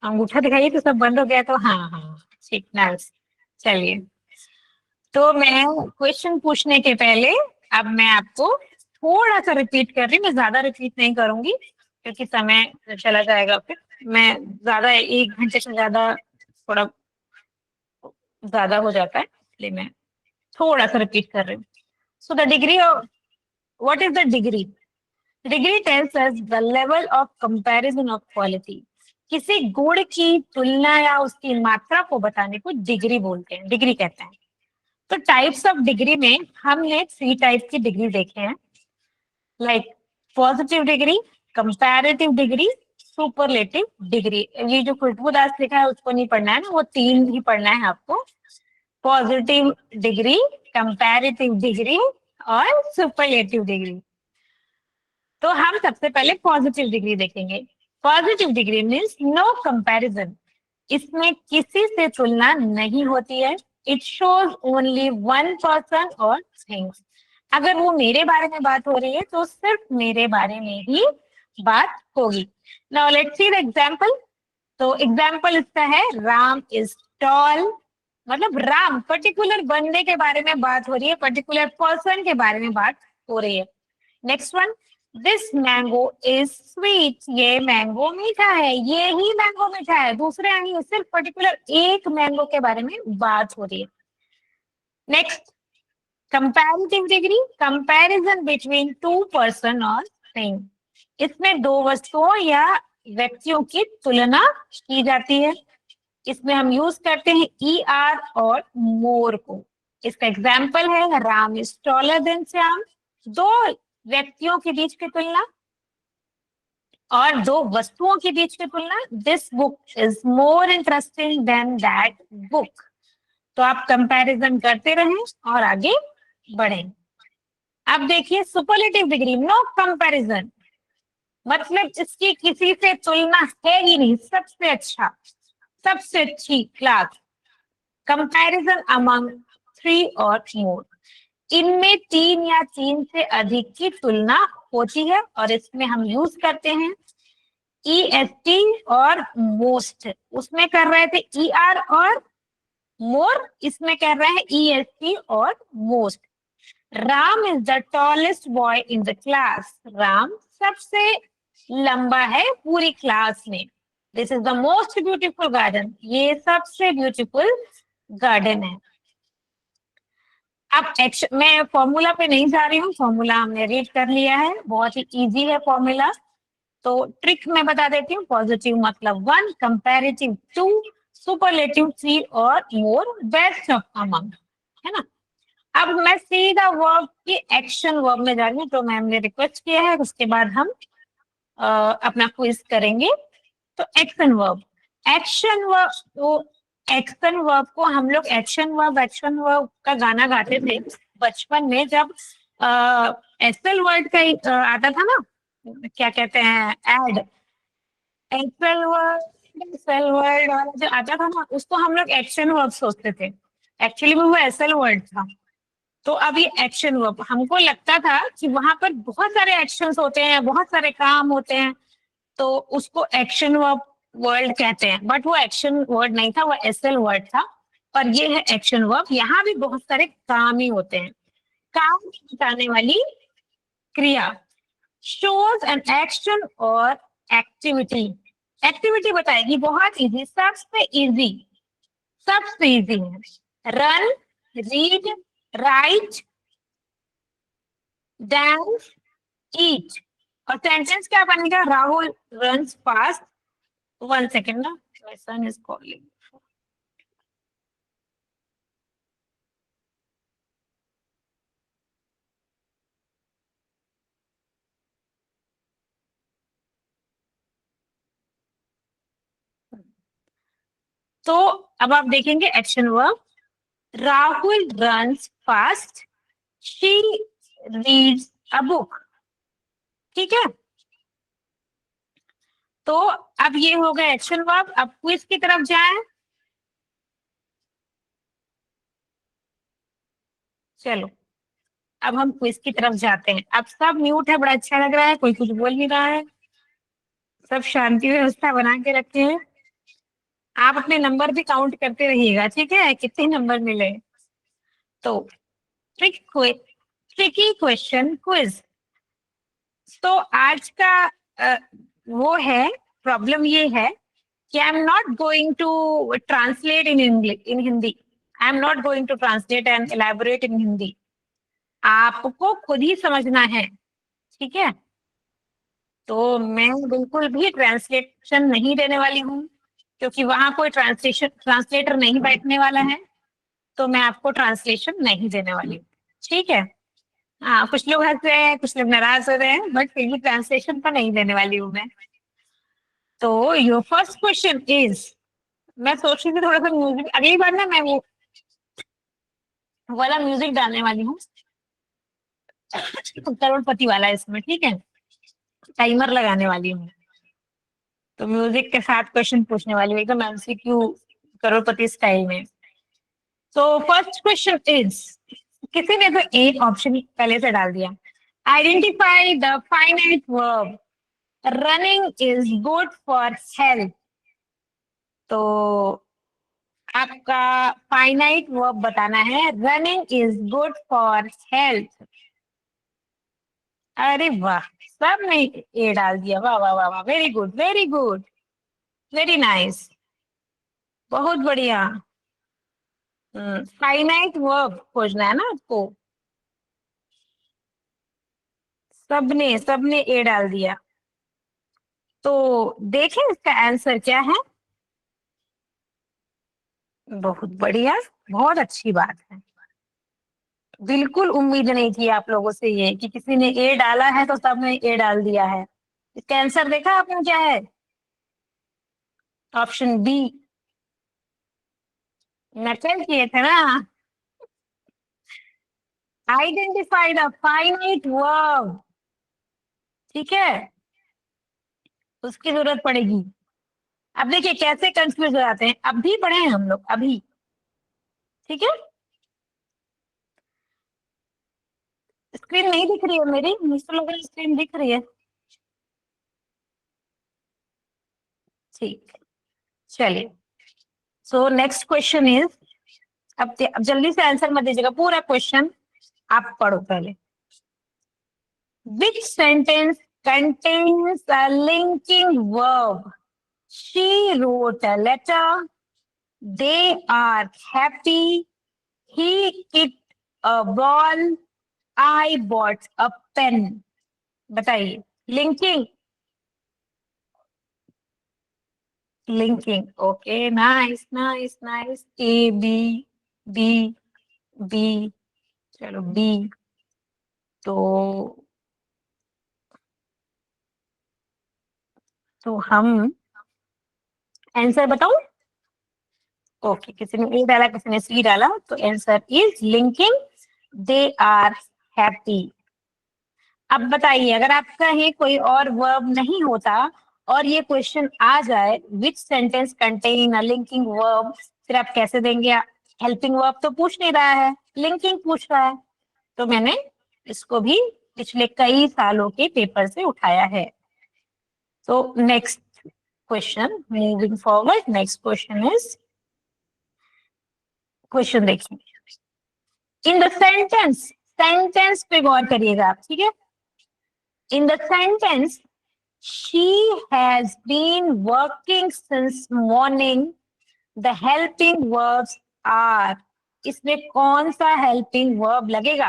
अंगूठा दिखाइए तो सब बंद हो गया तो। हाँ हाँ, ठीक, नाइस। चलिए, तो मैं क्वेश्चन पूछने के पहले अब मैं आपको थोड़ा सा रिपीट कर रही हूँ। मैं ज्यादा रिपीट नहीं करूंगी क्योंकि समय चला जाएगा, फिर मैं ज्यादा 1 घंटे से ज्यादा थोड़ा ज्यादा हो जाता है, इसलिए मैं थोड़ा सा रिपीट कर रही हूँ। So the degree of, what is the degree? Degree tells us the level of comparison of quality. किसी गुण की तुलना या उसकी मात्रा को बताने को डिग्री बोलते हैं, डिग्री कहते हैं। तो टाइप्स ऑफ डिग्री में हमने 3 टाइप की डिग्री देखे हैं, like positive degree, comparative degree, superlative degree. ये जो खुशबू दास लिखा है उसको नहीं पढ़ना है ना, वो 3 ही पढ़ना है आपको, पॉजिटिव डिग्री, कंपैरेटिव डिग्री और सुपरलेटिव डिग्री। तो हम सबसे पहले पॉजिटिव डिग्री देखेंगे। Positive degree means no comparison, इसमें किसी से तुलना नहीं होती है। It shows only one person और थिंग्स। अगर वो मेरे बारे में बात हो रही है तो सिर्फ मेरे बारे में ही बात होगी। Now let's see the example. तो एग्जांपल इसका है राम इज टॉल, मतलब राम पर्टिकुलर बंदे के बारे में बात हो रही है, पर्टिकुलर पर्सन के बारे में बात हो रही है। Next one, this mango is sweet, ये मैंगो मीठा है, ये ही मैंगो मीठा है, दूसरे नहीं, सिर्फ पर्टिकुलर एक मैंगो के बारे में बात हो रही है। Next, comparative degree, comparison between two person और थिंग, इसमें दो वस्तुओं या व्यक्तियों की तुलना की जाती है। इसमें हम यूज करते हैं ER और मोर को। इसका एग्जाम्पल है Ram is taller then Shyam, दो व्यक्तियों के बीच की तुलना और दो वस्तुओं के बीच की तुलना। This book is more interesting than that book. तो आप कंपैरिजन करते रहें और आगे बढ़ें। अब देखिए सुपरलेटिव डिग्री, नो कंपैरिजन, मतलब इसकी किसी से तुलना है ही नहीं, सबसे अच्छा, सबसे अच्छी क्लास। कंपैरिजन अमंग 3 और मोर, इनमें 3 या 3 से अधिक की तुलना होती है और इसमें हम यूज करते हैं EST और मोस्ट। उसमें कर रहे थे ER और मोर, इसमें कर रहे हैं EST और most. Ram is the tallest boy in the class, Ram सबसे लंबा है पूरी क्लास में। This is the most beautiful garden, ये सबसे ब्यूटीफुल गार्डन है। अब एक्शन, मैं फॉर्मूला पे नहीं जा रही हूँ, फॉर्मूला हमने रीड कर लिया है, बहुत ही इजी है फॉर्मूला। तो ट्रिक मैं बता देती हूँ, पॉजिटिव मतलब 1, कंपैरेटिव 2, सुपरलेटिव 3 और मोर, बेस्ट ऑफ अमंग, है ना। अब मैं सीधा वर्ब की एक्शन वर्ब में जा रही हूँ, तो मैम ने रिक्वेस्ट किया है, उसके बाद हम अपना क्विज करेंगे। तो एक्शन वर्ब, एक्शन वर्ब, तो एक्शन वर्ब को हम लोग एक्शन वर्ब का गाना गाते थे बचपन में, जब एसएल वर्ड का आता था ना, क्या कहते हैं, एड, एसएल वर्ड वाला जो आता था ना, उसको हम लोग एक्शन वर्ब सोचते थे, एक्चुअली में वो एसएल वर्ड था। तो अब ये एक्शन वर्ब, हमको लगता था कि वहां पर बहुत सारे एक्शंस होते हैं, बहुत सारे काम होते हैं, तो उसको एक्शन वर्ब वर्ड कहते हैं, बट वो एक्शन वर्ड नहीं था, वो एसएल वर्ड था। और ये है एक्शन वर्ब, यहाँ भी बहुत सारे काम ही होते हैं, काम बताने वाली क्रिया। शोज एन एक्शन और एक्टिविटी, एक्टिविटी बताएगी, बहुत इजी, सबसे इजी है। रन, रीड, राइट, डांस, ईट। और सेंटेंस क्या बनेगा, राहुल रन्स फास्ट। 1 second ना, my son is calling. तो अब आप देखेंगे action verb, Rahul runs fast, she reads a book, ठीक है। तो अब ये हो गया एक्शन वर्ब। अब क्विज की तरफ जाएं, चलो अब हम क्विज की तरफ जाते हैं। अब सब म्यूट है, बड़ा अच्छा लग रहा है, कोई कुछ बोल नहीं रहा है, सब शांति व्यवस्था बना के रखे हैं। आप अपने नंबर भी काउंट करते रहिएगा, ठीक है, कितने नंबर मिले। तो ट्रिकी क्वेश्चन क्विज। तो आज का वो है, प्रॉब्लम ये है कि I am not going to translate in Hindi, I am not going to translate and elaborate in Hindi, आपको खुद ही समझना है, ठीक है। तो मैं बिल्कुल भी ट्रांसलेशन नहीं देने वाली हूँ, क्योंकि वहां कोई ट्रांसलेटर नहीं बैठने वाला है, तो मैं आपको ट्रांसलेशन नहीं देने वाली हूँ, ठीक है। हाँ, कुछ लोग हंस रहे हैं, कुछ लोग नाराज हो रहे हैं, बट फिर भी ट्रांसलेशन तो नहीं देने वाली हूँ मैं। तो योर फर्स्ट क्वेश्चन इज, मैं सोच रही थी थोड़ा सा म्यूजिक, अगली बार ना मैं वो वाला म्यूजिक डालने वाली हूँ, करोड़पति वाला इसमें, ठीक है, टाइमर लगाने वाली हूँ, तो म्यूजिक के साथ क्वेश्चन पूछने वाली हूँ, एकदम एमसीक्यू करोड़पति स्टाइल में। तो फर्स्ट क्वेश्चन इज, किसी ने तो एक ऑप्शन पहले से डाल दिया, identify the finite verb running is good for health. तो आपका फाइनाइट वर्ब बताना है, running is good for health. अरे वाह, सबने ए डाल दिया, वाह वाह वाह वाह, very good very good, very nice, बहुत बढ़िया। फाइनाइट वर्ब खोजना है ना आपको, सबने सबने ए डाल दिया। तो देखें इसका आंसर क्या है। बहुत बढ़िया, बहुत अच्छी बात है। बिल्कुल उम्मीद नहीं थी आप लोगों से ये कि किसी ने ए डाला है तो सबने ए डाल दिया है। इसका आंसर देखा आपने क्या है, ऑप्शन बी, नकल किए थे ना। आइडेंटिफाई द फाइनाइट वर्ब, ठीक है, उसकी जरूरत पड़ेगी। अब देखिए कैसे कंफ्यूज हो जाते हैं, अभी पढ़े हैं हम लोग अभी, ठीक है। स्क्रीन नहीं दिख रही है मेरी, मुझे लग रहा है स्क्रीन दिख रही है, ठीक, चलिए। सो नेक्स्ट क्वेश्चन इज, अब जल्दी से आंसर मत दीजिएगा, पूरा क्वेश्चन आप पढ़ो पहले। विच sentence contains a linking verb, she wrote a letter, they are happy, he kicked a ball, I bought a pen। बताइए, linking, linking, okay, nice nice nice, A B B B, चलो बी। तो हम आंसर बताऊं, ओके, किसी ने ए डाला, किसी ने सी डाला, तो answer is linking, they are happy. अब बताइए, अगर आपका ही कोई और वर्ब नहीं होता और ये क्वेश्चन आ जाए, विच sentence contain a linking verb, फिर आप कैसे देंगे। हेल्पिंग वर्ब तो पूछ नहीं रहा है, लिंकिंग पूछ रहा है, तो मैंने इसको भी पिछले कई सालों के पेपर से उठाया है। तो next question, moving forward, next question is, question देखिए, इन द सेंटेंस, सेंटेंस पे गौर करिएगा आप, ठीक है। In the sentence she has been working since morning, the helping verbs are, इसमें कौन सा हेल्पिंग वर्ब लगेगा,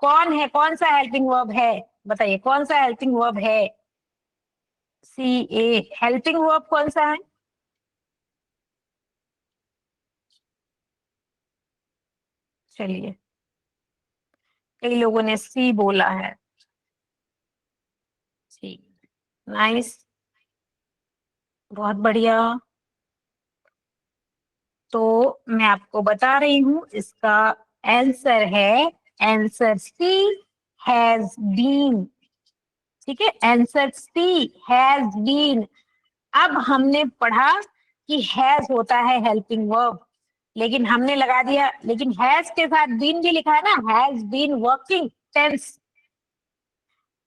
कौन है, कौन सा हेल्पिंग वर्ब है, बताइए कौन सा हेल्पिंग वर्ब है। सी ए, हेल्पिंग वर्ब कौन सा है, चलिए, कई लोगों ने सी बोला है, सी, नाइस, बहुत बढ़िया। तो मैं आपको बता रही हूं, इसका आंसर है, आंसर सी, हैज बीन, ठीक है, आंसर सी, हैज बीन। अब हमने पढ़ा कि हैज होता है हेल्पिंग वर्ब, लेकिन हमने लगा दिया, लेकिन हैज के साथ बीन भी लिखा है ना, हैज बीन वर्किंग टेंस।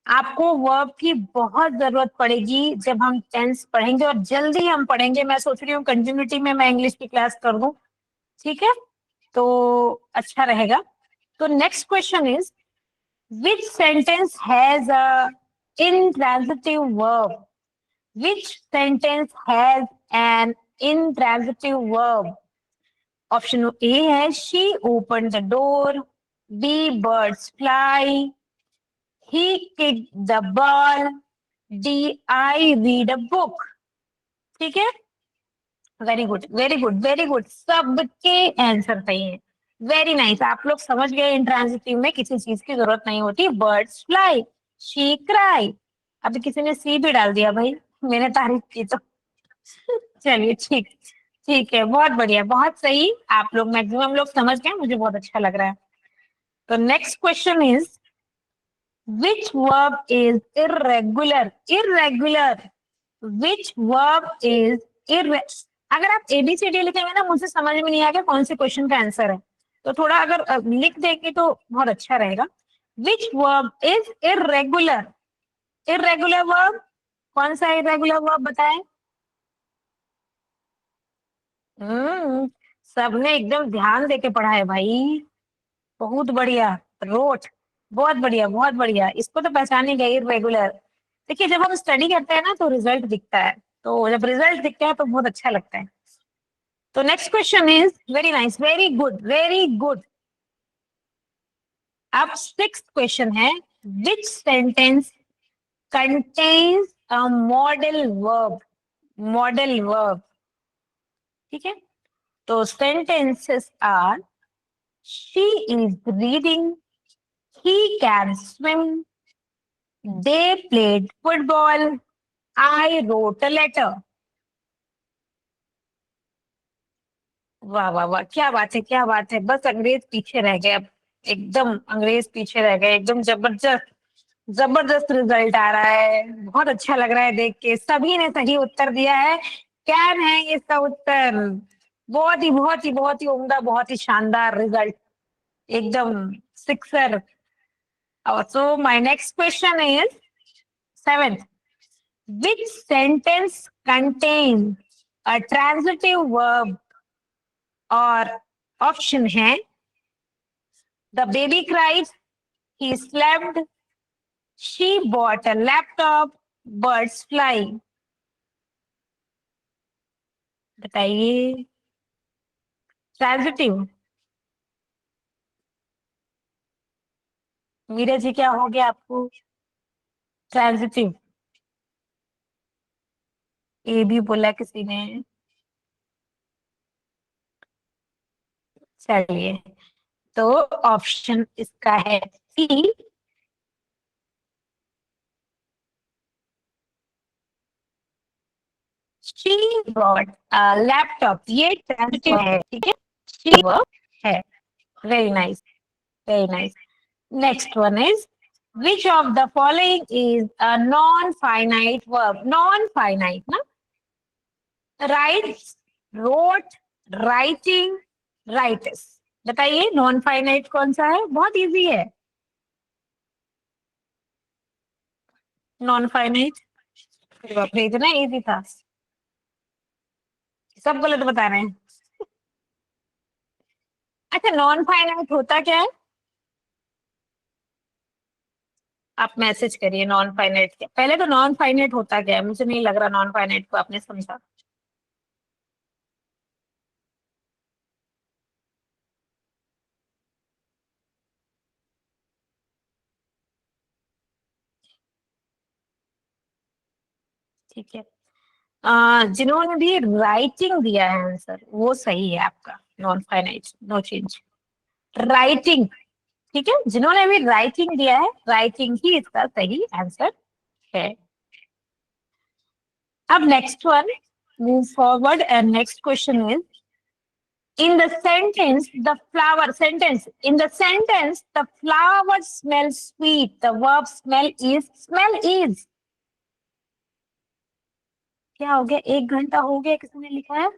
आपको वर्ब की बहुत जरूरत पड़ेगी जब हम टेंस पढ़ेंगे, और जल्दी हम पढ़ेंगे। मैं सोच रही हूँ कंटिन्यूटी में मैं इंग्लिश की क्लास कर दूं, ठीक है, तो अच्छा रहेगा। तो next question is, which sentence has a intransitive verb, which sentence has an intransitive verb। Option A है, she opened the door, B, birds fly, he kicked the ball, D, I read a book। ठीक है, very good very good very good, सबके आंसर सही है। वेरी नाइस, आप लोग समझ गए इंट्रांजिटिव में किसी चीज की जरूरत नहीं होती। Birds fly, she cry. अभी किसी ने सी भी डाल दिया भाई, मैंने तारीफ की तो। चलिए ठीक, ठीक है, बहुत बढ़िया, बहुत सही। आप लोग मैक्सिमम लोग समझ गए, मुझे बहुत अच्छा लग रहा है। तो next question is which verb is irregular? Irregular. Which verb is अगर आप ABCD लिखेंगे ना, मुझे समझ में नहीं आएगा कौन से क्वेश्चन का आंसर है, तो थोड़ा अगर लिख देंगे तो बहुत अच्छा रहेगा। Which verb is irregular? Irregular verb कौन सा irregular verb बताएं? सबने एकदम ध्यान देके पढ़ा है भाई, बहुत बढ़िया। रोट, बहुत बढ़िया, बहुत बढ़िया। इसको तो पहचाने गए, इरेगुलर। देखिए जब हम स्टडी करते हैं ना तो रिजल्ट दिखता है, तो जब रिजल्ट दिखता है तो बहुत अच्छा लगता है। तो next question is very nice, very good, very good. अब सिक्स्थ क्वेश्चन है, which sentence contains a modal verb? Modal verb, ठीक है। तो sentences are she is reading, he can swim, they played football, I wrote a letter. वाह वाह वाह, क्या बात है, क्या बात है। बस अंग्रेज पीछे रह गए अब, एकदम अंग्रेज पीछे रह गए। एकदम जबरदस्त, जबरदस्त रिजल्ट आ रहा है, बहुत अच्छा लग रहा है देख के। सभी ने सही उत्तर दिया है, कैन है इसका उत्तर। बहुत ही बहुत ही बहुत ही उम्दा, बहुत ही शानदार रिजल्ट, एकदम sixer. So my next question is seventh, which sentence contains a transitive verb? और ऑप्शन है, the baby cried, he slept, she bought a laptop, birds fly। बताइए, ट्रांजिटिव। मीरा जी क्या हो गया आपको? ट्रांजिटिव, ये भी बोला किसी ने। चलिए, तो ऑप्शन इसका है सी, she bought a laptop। ये ट्रांजिटिव है, ठीक है, she वर्ब है। Very nice, very nice. Next one is, which of the following is a non-finite verb? Non-finite, ना? Writes, wrote, writing, writes। बताइए non-finite कौन सा है? बहुत इजी है। Non-finite, बाप रे, इतना इजी था, सब गलत बता रहे हैं। अच्छा, non-finite होता क्या है? आप मैसेज करिए नॉन फाइनाइट क्या। पहले तो नॉन फाइनाइट होता क्या है, मुझे नहीं लग रहा नॉन फाइनाइट को आपने समझा। ठीक है, जिन्होंने भी राइटिंग दिया है आंसर, वो सही है आपका, non finite, no change. Writing, ठीक है, जिन्होंने भी राइटिंग दिया है, राइटिंग ही इसका सही आंसर है। अब next one, move forward and next question is, in the sentence the flower sentence in the sentence the flower smells sweet, the verb smell is क्या हो गया? 1 घंटा हो गया, किसने लिखा है?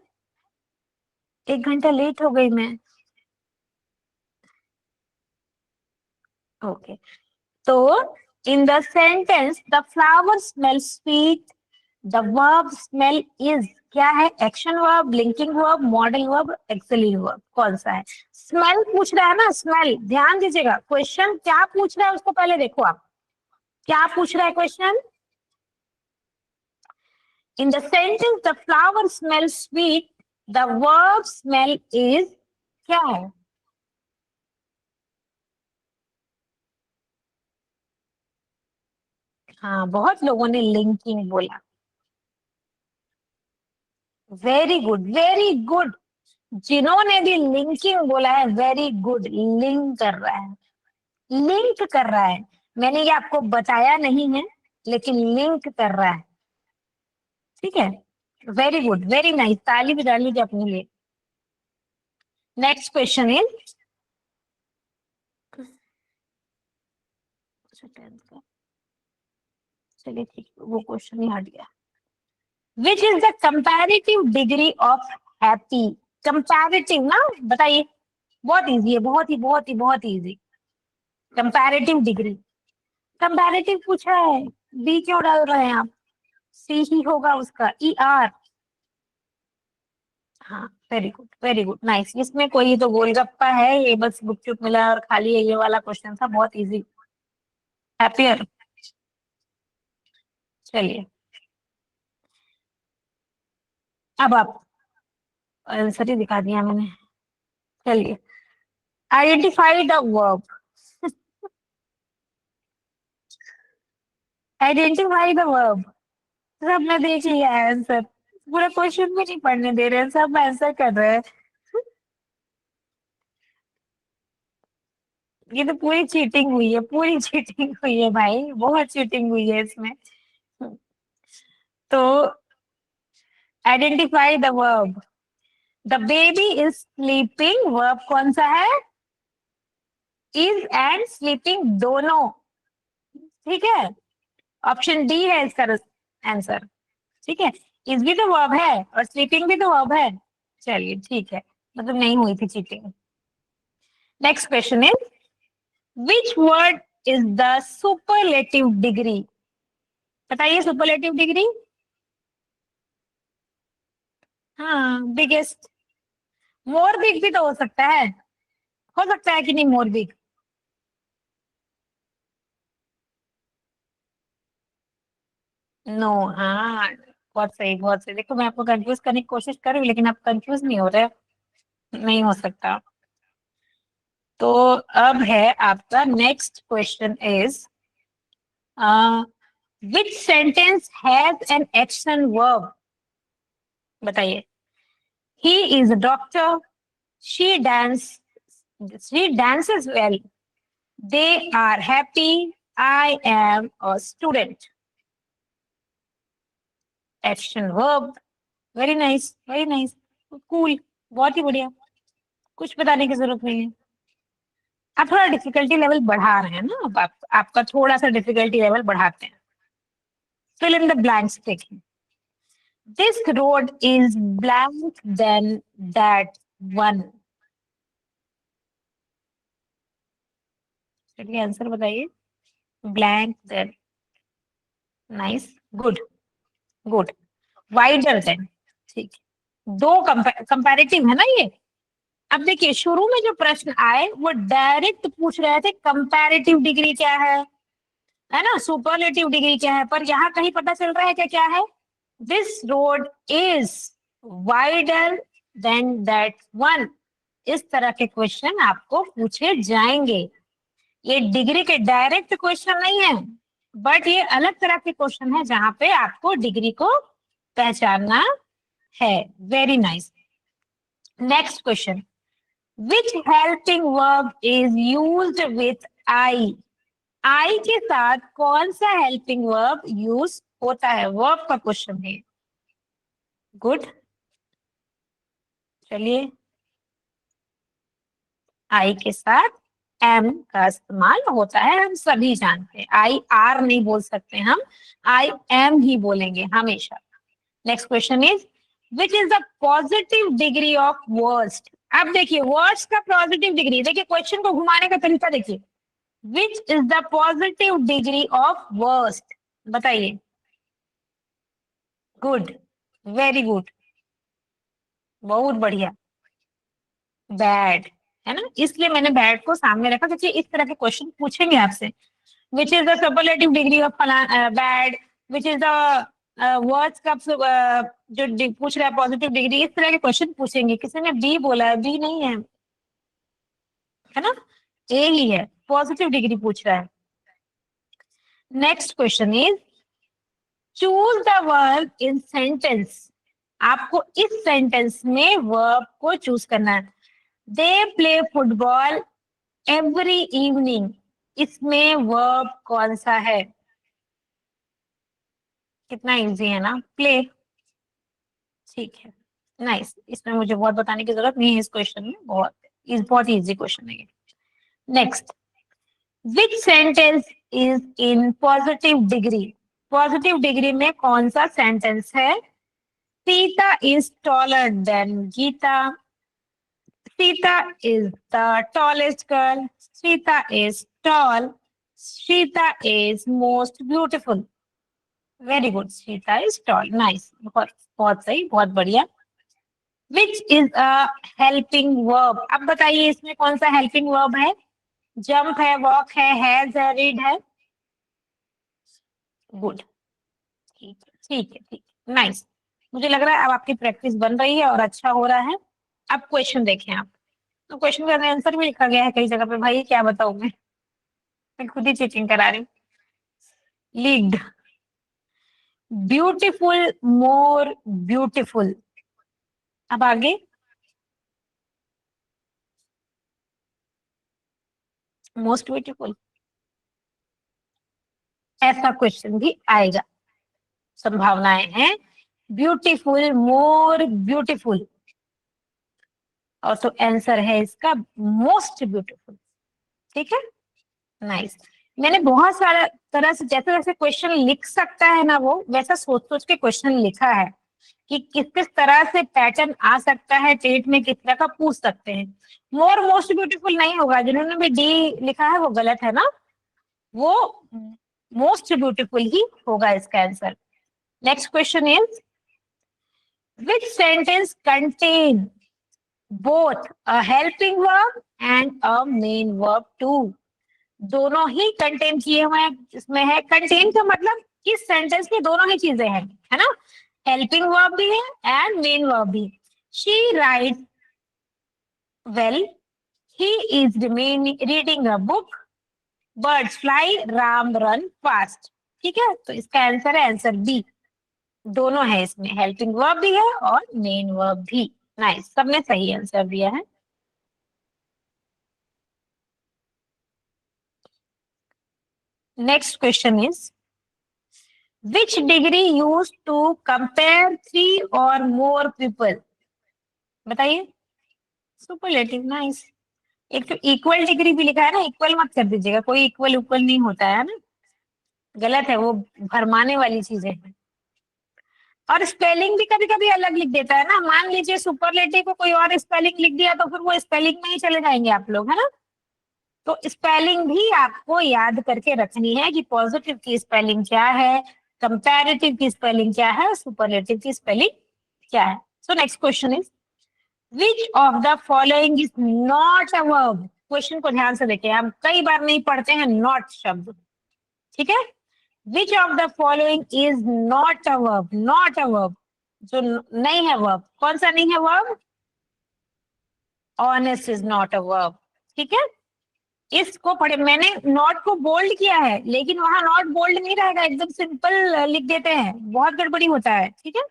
1 घंटा लेट हो गई मैं। ओके, तो in the sentence the flower smells sweet, the verb smell is क्या है? Action verb, linking verb, modal verb, auxiliary verb, कौन सा है? स्मेल पूछ रहा है ना, स्मेल। ध्यान दीजिएगा, क्वेश्चन क्या पूछ रहा है उसको पहले देखो आप, क्या पूछ रहा है question. In the sentence the flower smells sweet, the verb smell is क्या है? हाँ, बहुत लोगों ने लिंकिंग बोला। Very good, very good. जिन्होंने भी लिंकिंग बोला है, वेरी गुड, लिंक कर रहा है, लिंक कर रहा है। मैंने ये आपको बताया नहीं है, लेकिन लिंक कर रहा है, ठीक है। वेरी गुड, वेरी नाइस, ताली बजा लीजिए अपने लिए। नेक्स्ट क्वेश्चन इज, चलिए ठीक, वो क्वेश्चन ही हट गया। Which is the comparative degree of happy? Comparative ना, बताइए, बहुत इजी है, बहुत ही बहुत ही बहुत इजी। कंपैरेटिव डिग्री, कंपैरेटिव पूछा है, बी क्यों डाल रहे हैं आप? सी ही होगा उसका, ई आर। हाँ, very good, very good, nice. इसमें कोई तो गोलगप्पा है, ये बस गुपचुप मिला और खाली है, ये वाला क्वेश्चन था, बहुत इजी। हैप्पियर, चलिए अब आप, आंसर ही दिखा दिया मैंने। चलिए, identify the verb, identify the verb. सबने देख लिया है आंसर, पूरा क्वेश्चन भी नहीं पढ़ने दे रहे हैं, सब आंसर कर रहे हैं। ये तो पूरी चीटिंग हुई है, पूरी चीटिंग हुई है भाई, बहुत चीटिंग हुई है इसमें। तो identify the verb, the baby is sleeping, verb कौन सा है? इज एंड स्लीपिंग दोनों, ठीक है। ऑप्शन डी है इसका आंसर, ठीक है। इज भी तो वर्ब है और स्लीपिंग भी तो वर्ब है, चलिए ठीक है, मतलब नहीं हुई थी cheating. Next question is, which word is the superlative degree? बताइए, सुपरलेटिव डिग्री। हाँ, बिगेस्ट, मोर बिग भी तो हो सकता है, हो सकता है कि नहीं मोर बिग? नो, हाँ, बहुत सही, बहुत सही। देखो, मैं आपको कंफ्यूज करने की कोशिश कर रही हूँ, लेकिन आप कंफ्यूज नहीं हो रहे, नहीं हो सकता। तो अब है आपका next question is, which sentence has an action verb? बताइए। He is a doctor, she dance, शी dances well, they are happy, I am a student. Action verb, very nice, very nice, cool, बहुत ही बढ़िया, कुछ बताने की जरूरत नहीं है। आप थोड़ा डिफिकल्टी लेवल बढ़ा रहे हैं ना, अब आपका थोड़ा सा डिफिकल्टी लेवल बढ़ाते हैं। फिल इन द ब्लैंक्स देखिए, this road is blank then that one. चलिए आंसर बताइए, blank then, nice, good, good, wider then, ठीक। दो कंपैरेटिव है ना ये। अब देखिए, शुरू में जो प्रश्न आए वो डायरेक्ट पूछ रहे थे कंपैरेटिव डिग्री क्या है ना, सुपरलेटिव डिग्री क्या है, पर यहाँ कहीं पता चल रहा है क्या क्या है? This road is wider than that one. इस तरह के क्वेश्चन आपको पूछे जाएंगे। ये डिग्री के डायरेक्ट क्वेश्चन नहीं है, बट ये अलग तरह के क्वेश्चन है जहां पे आपको डिग्री को पहचानना है। Very nice. Next question, which helping verb is used with I? I के साथ कौन सा हेल्पिंग वर्ब यूज होता है? वर्ब का क्वेश्चन है, गुड। चलिए, आई के साथ एम का इस्तेमाल होता है, हम सभी जानते हैं। आई आर नहीं बोल सकते हम, आई एम ही बोलेंगे हमेशा। Next question is, which is the positive degree of worst? अब देखिए, वर्ड्स का पॉजिटिव डिग्री, देखिए क्वेश्चन को घुमाने का तरीका देखिए, which is the positive degree of worst? बताइए। गुड, वेरी गुड, बहुत बढ़िया, बैड, है ना, इसलिए मैंने बैड को सामने रखा, क्योंकि इस तरह के क्वेश्चन पूछेंगे आपसे। Which is the superlative degree of bad, which is the words का जो पूछ रहा है पॉजिटिव डिग्री, इस तरह के क्वेश्चन पूछेंगे। किसी ने बी बोला है, बी नहीं है ना, ए ही है, पॉजिटिव डिग्री पूछ रहा है। Next question is, choose the verb in sentence. आपको इस सेंटेंस में वर्ब को चूज करना है। They play football every evening, इसमें वर्ब कौन सा है? कितना इजी है ना, प्ले। ठीक है, नाइस। इसमें मुझे बहुत बताने की जरूरत नहीं है इस क्वेश्चन में, बहुत इजी क्वेश्चन है ये। Next, which sentence is in positive degree? Positive degree में कौन सा सेंटेंस है? Sita is taller than Gita, Sita is the tallest girl, Sita is tall, Sita is most beautiful. Very good, Sita is tall, nice, बहुत बहुत सही, बहुत बढ़िया। Which is a helping verb? अब बताइए इसमें कौन सा हेल्पिंग वर्ब है? जंप है, वॉक है, हैज है, रीड है? गुड, ठीक है, ठीक है, ठीक है, नाइस। मुझे लग रहा है अब आपकी प्रैक्टिस बन रही है और अच्छा हो रहा है। अब क्वेश्चन देखें आप, तो क्वेश्चन का आंसर भी लिखा गया है कई जगह पे, भाई क्या बताऊं मैं खुद ही चेकिंग करा रही हूँ। Lead, beautiful, more beautiful. अब आगे मोस्ट ब्यूटीफुल, ऐसा क्वेश्चन भी आएगा, संभावनाएं हैं। ब्यूटीफुल, मोर ब्यूटीफुल, और तो आंसर है इसका मोस्ट ब्यूटीफुल। ठीक है, नाइस। मैंने बहुत सारा तरह से, जैसे जैसे क्वेश्चन लिख सकता है ना वो, वैसा सोच सोच के क्वेश्चन लिखा है कि किस किस तरह से पैटर्न आ सकता है, टेट में किस तरह का पूछ सकते हैं। मोर मोस्ट ब्यूटीफुल नहीं होगा, जिन्होंने भी डी लिखा है वो गलत है ना, वो मोस्ट ब्यूटीफुल ही होगा इसका आंसर। Next question is, which sentence contain both a helping verb and a main verb too? दोनों ही कंटेन किए हुए हैं इसमें है। कंटेन का मतलब इस सेंटेंस में दोनों ही चीजें हैं, है ना, हेल्पिंग वर्ब भी है एंड मेन वर्ब भी। She write well, he is reading a book, birds fly, Ram run fast. ठीक है, तो इसका आंसर है आंसर बी। दोनों है इसमें, हेल्पिंग वर्ब भी है और मेन वर्ब भी। नाइस, सबने सही आंसर दिया है। Next question is, which degree used to compare 3 or more people? बताइए। Superlative, nice. एक तो इक्वल डिग्री भी लिखा है ना, इक्वल मत कर दीजिएगा, कोई इक्वल इक्वल नहीं होता है ना, गलत है, वो भरमाने वाली चीजें हैं। और स्पेलिंग भी कभी कभी अलग लिख देता है ना, मान लीजिए सुपरलेटिव को कोई और स्पेलिंग लिख दिया तो फिर वो स्पेलिंग में ही चले जाएंगे आप लोग, है ना। तो स्पेलिंग भी आपको याद करके रखनी है कि पॉजिटिव की स्पेलिंग क्या है, कंपैरेटिव की स्पेलिंग क्या है, सुपरलेटिव की स्पेलिंग क्या है। So next question is, which of the following is not a verb? Question को ध्यान से देखिए, हम कई बार नहीं पढ़ते हैं नॉट शब्द, ठीक है। Which of the following is not a verb? Not a verb, जो नहीं है वर्ब, कौन सा नहीं है verb? Honest is not a verb, ठीक है। इसको पढ़े, मैंने नॉट को बोल्ड किया है, लेकिन वहां नॉट बोल्ड नहीं रहेगा, एकदम सिंपल लिख देते हैं, बहुत गड़बड़ी होता है, ठीक है।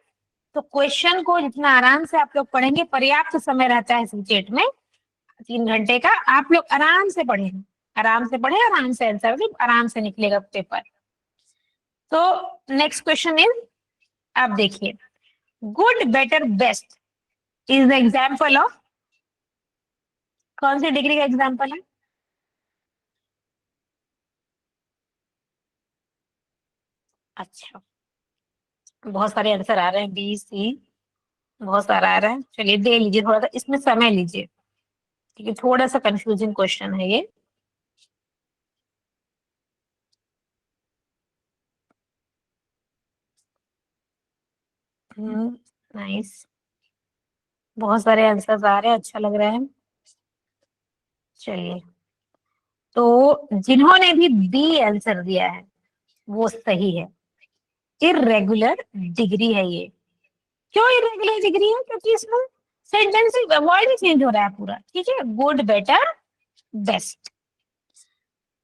तो क्वेश्चन को जितना आराम से आप लोग पढ़ेंगे, पर्याप्त समय रहता है सब्जेक्ट में 3 घंटे का, आप लोग आराम से पढ़ें, आराम से पढ़े, आराम से आंसर दे, आराम से निकलेगा पेपर। तो नेक्स्ट क्वेश्चन इज, आप देखिए, good, better, best is the example of, कौन सी डिग्री का एग्जाम्पल है? अच्छा, बहुत सारे आंसर आ रहे हैं, बी सी, बहुत सारा आ रहा है, चलिए दे लीजिए, थोड़ा सा इसमें समय लीजिए, क्योंकि थोड़ा सा कंफ्यूजिंग क्वेश्चन है ये। नाइस, बहुत सारे आंसर्स आ रहे हैं, अच्छा लग रहा है। चलिए, तो जिन्होंने भी बी आंसर दिया है वो सही है, इर्रेगुलर डिग्री है ये। क्यों इर्रेगुलर डिग्री है? क्योंकि इसमें सेंटेंस वर्ड ही चेंज हो रहा है पूरा, ठीक है, गुड, बेटर, बेस्ट।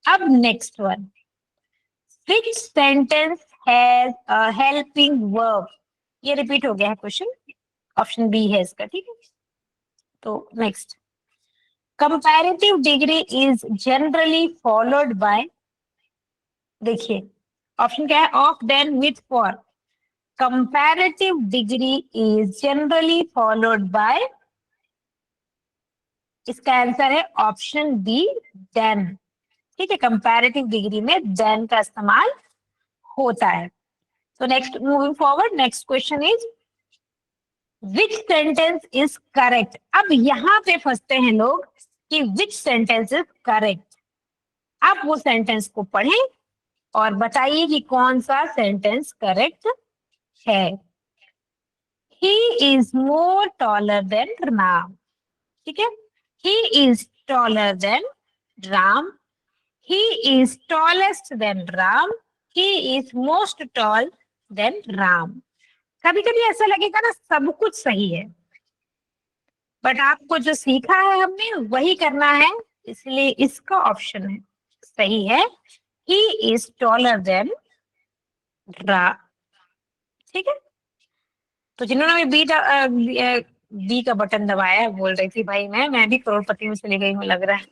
अब next one, which sentence has a helping verb? ये रिपीट हो गया है क्वेश्चन, ऑप्शन बी है इसका, ठीक है। तो next, comparative degree is generally followed by, देखिए ऑप्शन क्या है, of, then, with, for. Comparative degree is generally followed by, इसका आंसर है ऑप्शन बी, देन, ठीक है। कंपैरेटिव डिग्री में देन का इस्तेमाल होता है। तो next, moving forward, next question is which sentence is correct. अब यहां पे फंसते हैं लोग कि विच सेंटेंस इज करेक्ट। आप वो सेंटेंस को पढ़ें और बताइए कि कौन सा सेंटेंस करेक्ट है। He is more taller than Ram, ठीक है। He is taller then Ram, he is tallest than Ram, he is most tall than Ram। कभी कभी ऐसा लगेगा ना सब कुछ सही है, बट आपको जो सीखा है हमने वही करना है, इसलिए इसका ऑप्शन है सही है, he is taller than Ram, ठीक है। तो जिन्होंने भी बी का बटन दबाया है, बोल रही थी भाई मैं भी करोड़पति में चली गई हूँ लग रहा है।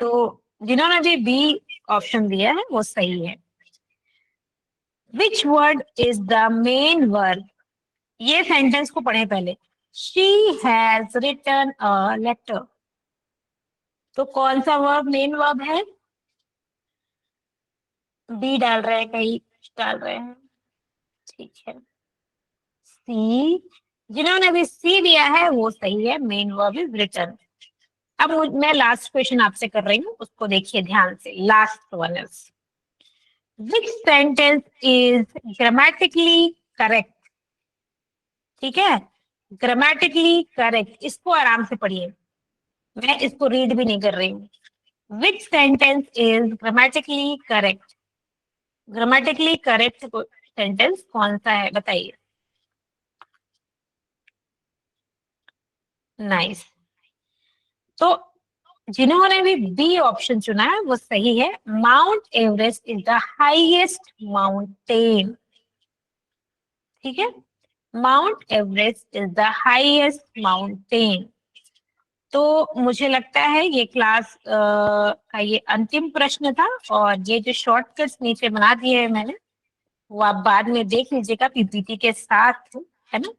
तो जिन्होंने भी बी ऑप्शन दिया है वो सही है। Which word is the main verb? ये सेंटेंस को पढ़े पहले। She has written a letter। तो कौन सा वर्ब मेन वर्ब है? बी डाल रहे हैं, कहीं डाल रहे हैं, ठीक है। सी, जिन्होंने भी सी दिया है वो सही है, मेन वर्ब इज रिटन। अब मैं लास्ट क्वेश्चन आपसे कर रही हूँ, उसको देखिए ध्यान से। Last one is which sentence is grammatically correct, ठीक है। ग्रामेटिकली करेक्ट, इसको आराम से पढ़िए, मैं इसको रीड भी नहीं कर रही हूँ। which sentence is grammatically correct? Grammatically correct sentence कौन सा है बताइए। नाइस। तो जिन्होंने भी बी ऑप्शन चुना है वो सही है। Mount Everest is the highest mountain, ठीक है। Mount Everest is the highest mountain. तो मुझे लगता है ये क्लास का ये अंतिम प्रश्न था, और ये जो शॉर्टकट्स नीचे बना दिए हैं मैंने वो आप बाद में देख लीजिएगा पीपीटी के साथ, है ना।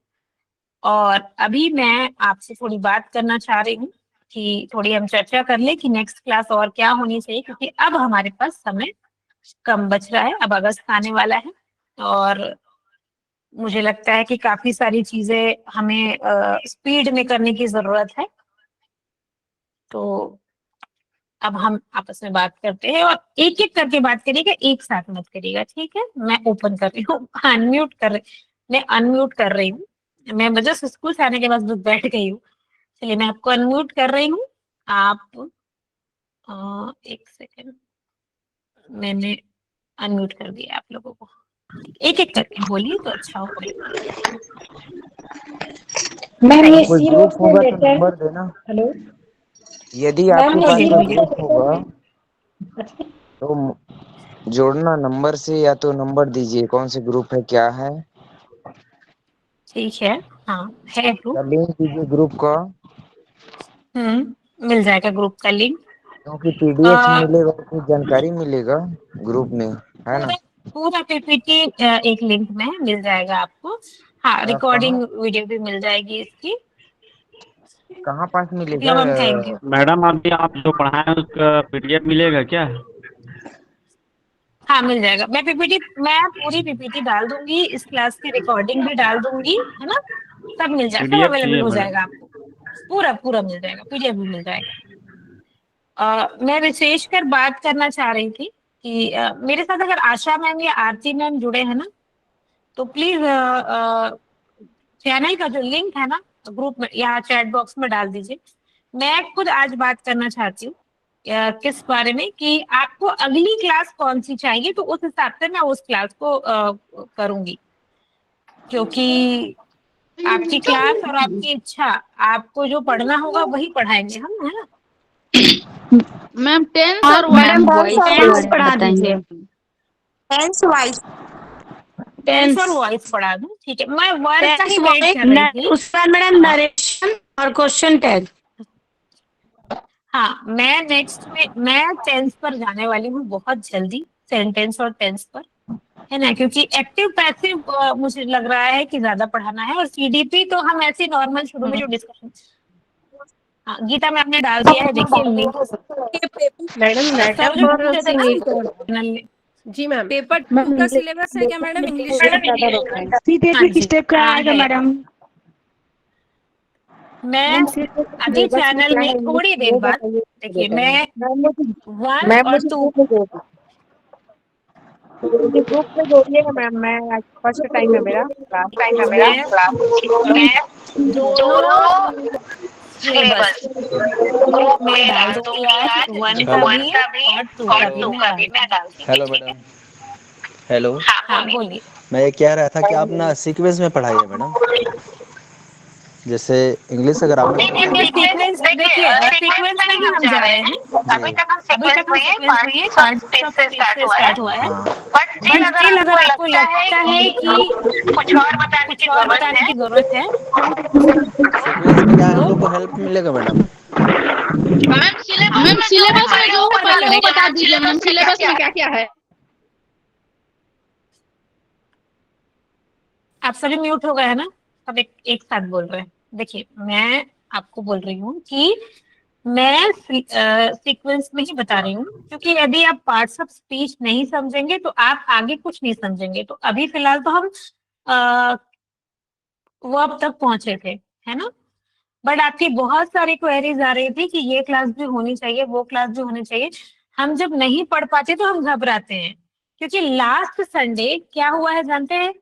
और अभी मैं आपसे थोड़ी बात करना चाह रही हूँ कि थोड़ी हम चर्चा कर ले कि नेक्स्ट क्लास और क्या होनी चाहिए, क्योंकि अब हमारे पास समय कम बच रहा है। अब अगस्त आने वाला है और मुझे लगता है कि काफी सारी चीजें हमें स्पीड में करने की जरूरत है। तो अब हम आपस में बात करते हैं और एक एक करके बात करिएगा, एक साथ मत करिएगा, ठीक है। मैं ओपन कर रही हूँ, मैं अनम्यूट कर रही हूँ। मैं जस्ट स्कूल से आने के बाद बैठ गई हूँ, चलिए मैं आपको अनम्यूट कर रही हूँ। आप एक सेकेंड, मैंने अनम्यूट कर दिया आप लोगों को। एक एक करके बोलिए तो अच्छा होगा।
मैम ये
कोई
सी
ग्रुप
रोड
होगा
से
तो
लेटर,
नंबर देना।
हेलो
यदि
मैम
आपके
ये
पास
सी
कोई
रोड
ग्रुप होगा तो जोड़ना नंबर से, या तो नंबर दीजिए कौन से ग्रुप है क्या है।
ठीक है, हाँ है ग्रुप।
लिंक दीजिए ग्रुप का,
मिल जाएगा ग्रुप का लिंक।
क्योंकि पीडीएफ मिलेगा, कुछ जानकारी मिलेगा ग्रुप में, है ना।
पूरा पीपीटी एक लिंक में मिल जाएगा आपको। हाँ, रिकॉर्डिंग वीडियो भी मिल जाएगी इसकी।
कहाँ पास मिलेगा?
Ma'am thank you.
मैडम अभी आप जो पढ़ाए उसका पीडीएफ मिलेगा क्या?
हाँ मिल जाएगा। मैं पूरी पीपीटी डाल दूंगी, इस क्लास की रिकॉर्डिंग भी डाल दूंगी, है ना। सब मिल जाएगा, सब
पीडीएफ
अवेलेबल
चाहिए
हो
मैडम।
जाएगा आपको, पूरा मिल जाएगा, पीडीएफ भी मिल जाएगा। मैं विशेषकर बात करना चाह रही थी कि मेरे साथ अगर आशा मैम या आरती मैम जुड़े हैं ना, तो प्लीज चैनल का जो लिंक है ना ग्रुप में या चैट बॉक्स में डाल दीजिए। मैं खुद आज बात करना चाहती हूँ किस बारे में, कि आपको अगली क्लास कौन सी चाहिए, तो उस हिसाब से मैं उस क्लास को करूंगी, क्योंकि आपकी क्लास और आपकी इच्छा, आपको जो पढ़ना होगा वही पढ़ाएंगे हम, है ना।
मैम टेंस और
मैडम
वॉइस
टेंस पढ़ा दीजिए।
टेंस वाइज
टेंस और वॉइस पढ़ा दूं, ठीक है। मैं वर्ड का ही वेट कर रही थी।
उसके बाद मैडम नरेशन और क्वेश्चन टैग।
हाँ, मैं नेक्स्ट में मैं टेंस पर जाने वाली हूँ बहुत जल्दी, सेंटेंस और टेंस पर, है ना, क्योंकि एक्टिव पैसिव मुझे लग रहा है कि ज्यादा पढ़ाना है, और सीडीपी तो हम ऐसे नॉर्मल शुरू में जो डिस्कशन। हाँ, गीता में आपने डाल दिया है, देखिए लिंक।
मैडम
सर जो पूछ रहे थे ना,
जी मैम।
पेपर 2 का सिलेबस है क्या मैडम इंग्लिश का?
सीधे
हाँ जी,
स्टेप का
हाँ
आएगा
है।
मैडम।
मैं अभी चैनल में थोड़ी देर बाद, देखिए मैं 1 और 2
ग्रुप में जोड़िएगा मैम, मैं फर्स्ट टाइम है मेरा क्लास।
मैं दोनों सिलेबस ग्रुप में डाल दूंगी आज, 1 का भी और 2 का भी मैं डाल दूंगी।
Hello madam. हेलो,
हाँ बोलिए।
मैं ये कह रहा था कि आप ना सीक्वेंस में पढ़ाइए मैडम, जैसे इंग्लिश का ग्रामर।
सीक्वेंस देखिए, सीक्वेंस में ही हम जा रहे हैं। अभी तक हम सीक्वेंस में ही, पार्ट सब से स्टार्ट हुआ है। बट स्टिल अगर आपको लगता है कि कुछ और बताने की जरूरत है,
सीक्वेंस में क्या हम लोग को हेल्प मिलेगा मैडम?
मैम सिलेबस में जो है पहले वो बता दीजिए मैम, सिलेबस में क्या क्या है?
आप सभी म्यूट हो गए हैं ना, सब एक साथ बोल रहे हैं। देखिए, मैं आपको बोल रही हूँ कि मैं सीक्वेंस में ही बता रही हूँ, क्योंकि यदि आप पार्ट्स ऑफ स्पीच नहीं समझेंगे तो आप आगे कुछ नहीं समझेंगे। तो अभी फिलहाल तो हम वर्ब तक पहुंचे थे, है ना। बट आपकी बहुत सारी क्वेरीज आ रही थी कि ये क्लास भी होनी चाहिए, वो क्लास भी होनी चाहिए। हम जब नहीं पढ़ पाते तो हम घबराते हैं, क्योंकि लास्ट संडे क्या हुआ है जानते हैं?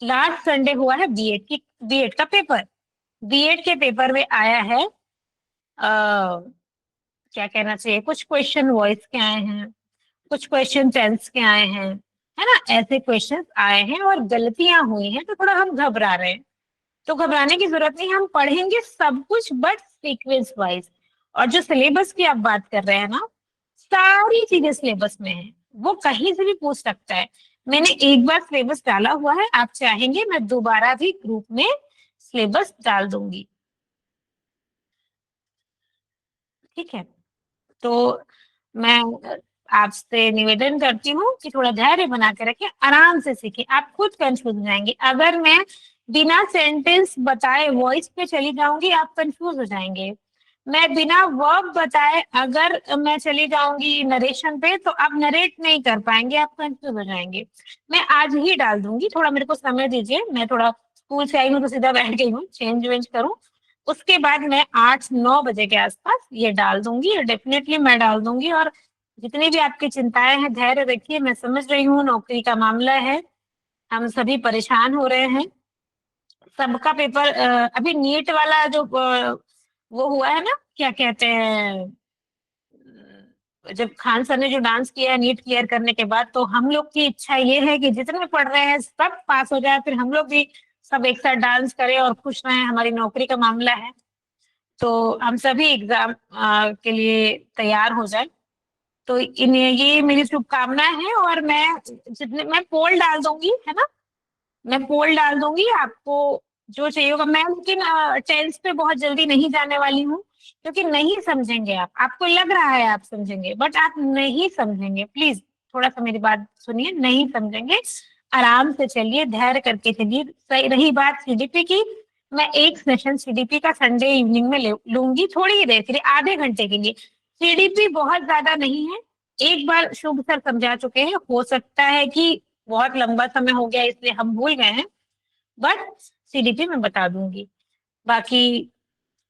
लास्ट संडे हुआ है बीएड का पेपर। बीएड के पेपर में आया है, क्या कहना चाहिए, कुछ क्वेश्चन वॉइस के आए हैं, कुछ क्वेश्चन टेंस के आए हैं, है ना। ऐसे क्वेश्चंस आए हैं और गलतियां हुई हैं, तो थोड़ा हम घबरा रहे हैं। तो घबराने की जरूरत नहीं, हम पढ़ेंगे सब कुछ बट सीक्वेंस वाइज। और जो सिलेबस की आप बात कर रहे हैं ना, सारी चीजें सिलेबस में है, वो कहीं से भी पूछ सकता है। मैंने एक बार सिलेबस डाला हुआ है, आप चाहेंगे मैं दोबारा भी ग्रुप में सिलेबस डाल दूंगी, ठीक है। तो मैं आपसे निवेदन करती हूँ कि थोड़ा धैर्य बना के रखें, आराम से सीखें, आप खुद कंफ्यूज हो जाएंगे। अगर मैं बिना सेंटेंस बताए वॉइस पे चली जाऊंगी, आप कंफ्यूज हो जाएंगे। मैं बिना वर्ब बताए अगर मैं चली जाऊंगी नरेशन पे, तो आप नरेट नहीं कर पाएंगे, आप कंफ्यूज हो जाएंगे। मैं आज ही डाल दूंगी, थोड़ा मेरे को समय दीजिए, मैं थोड़ा स्कूल से आई हूँ तो सीधा बैठ गई हूँ, चेंज वेंज करूँ। उसके बाद मैं 8-9 बजे के आसपास ये डाल दूंगी, डेफिनेटली मैं डाल दूंगी। और जितनी भी आपकी चिंताएं हैं, धैर्य रखिए, मैं समझ रही हूँ नौकरी का मामला है, हम सभी परेशान हो रहे हैं। सबका पेपर अभी नीट वाला जो वो हुआ है ना, क्या कहते हैं, जब खान सर ने जो डांस किया है नीट क्लियर करने के बाद, तो हम लोग की इच्छा ये है कि जितने पढ़ रहे हैं सब पास हो जाए, फिर हम लोग भी सब एक साथ डांस करें और खुश रहें, हमारी नौकरी का मामला है। तो हम सभी एग्जाम के लिए तैयार हो जाए। तो ये मेरी शुभकामना है। और मैं पोल डाल दूंगी, है ना, मैं पोल डाल दूंगी, आपको जो चाहिए होगा। मैं लेकिन टेंस पे बहुत जल्दी नहीं जाने वाली हूँ, क्योंकि नहीं समझेंगे आप, आपको लग रहा है आप समझेंगे बट आप नहीं समझेंगे। प्लीज थोड़ा सा मेरी बात सुनिए, नहीं समझेंगे, आराम से चलिए, धैर्य करके चलिए। सही रही बात सीडीपी की, मैं एक सेशन सीडीपी का संडे इवनिंग में लूंगी, थोड़ी ही देर के लिए, आधे घंटे के लिए। सीडीपी बहुत ज्यादा नहीं है, एक बार शुभ सर समझा चुके हैं, हो सकता है कि बहुत लंबा समय हो गया इसलिए हम भूल गए हैं, बट सीडीपी में बता दूंगी। बाकी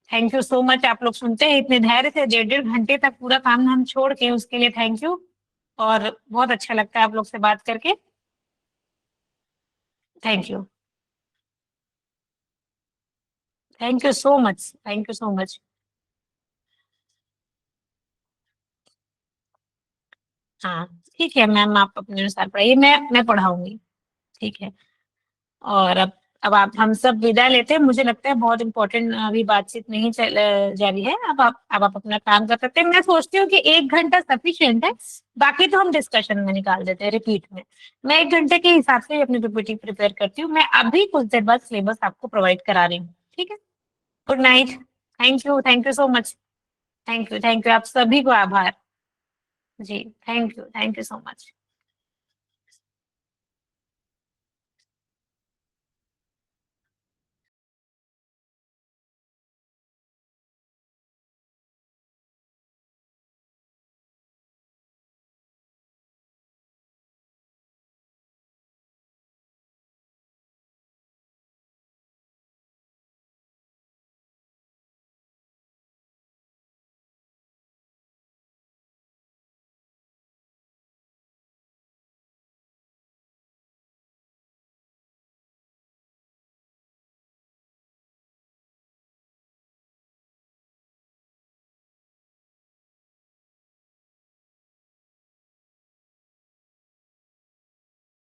थैंक यू सो मच, आप लोग सुनते हैं इतने धैर्य से, 1.5 घंटे तक पूरा काम हम छोड़ के, उसके लिए थैंक यू। और बहुत अच्छा लगता है आप लोग से बात करके, thank you, thank you so much, thank you so much. हाँ ठीक है मैम, आप अपने अनुसार पढ़ाइए, मैं पढ़ाऊंगी, ठीक है। और अब अब आप हम सब विदा लेते हैं। मुझे लगता है बहुत इंपॉर्टेंट अभी बातचीत नहीं चल जारी है। अब आप अपना काम कर सकते हैं। मैं सोचती हूँ कि 1 घंटा सफिशिएंट है, बाकी तो हम डिस्कशन में निकाल देते हैं रिपीट में। मैं 1 घंटे के हिसाब से अपनी पीपीटी प्रिपेयर करती हूँ। मैं अभी कुछ देर बाद सिलेबस आपको प्रोवाइड करा रही हूँ, ठीक है। Good night, thank you so much, thank you आप सभी को आभार जी, थैंक यू सो मच।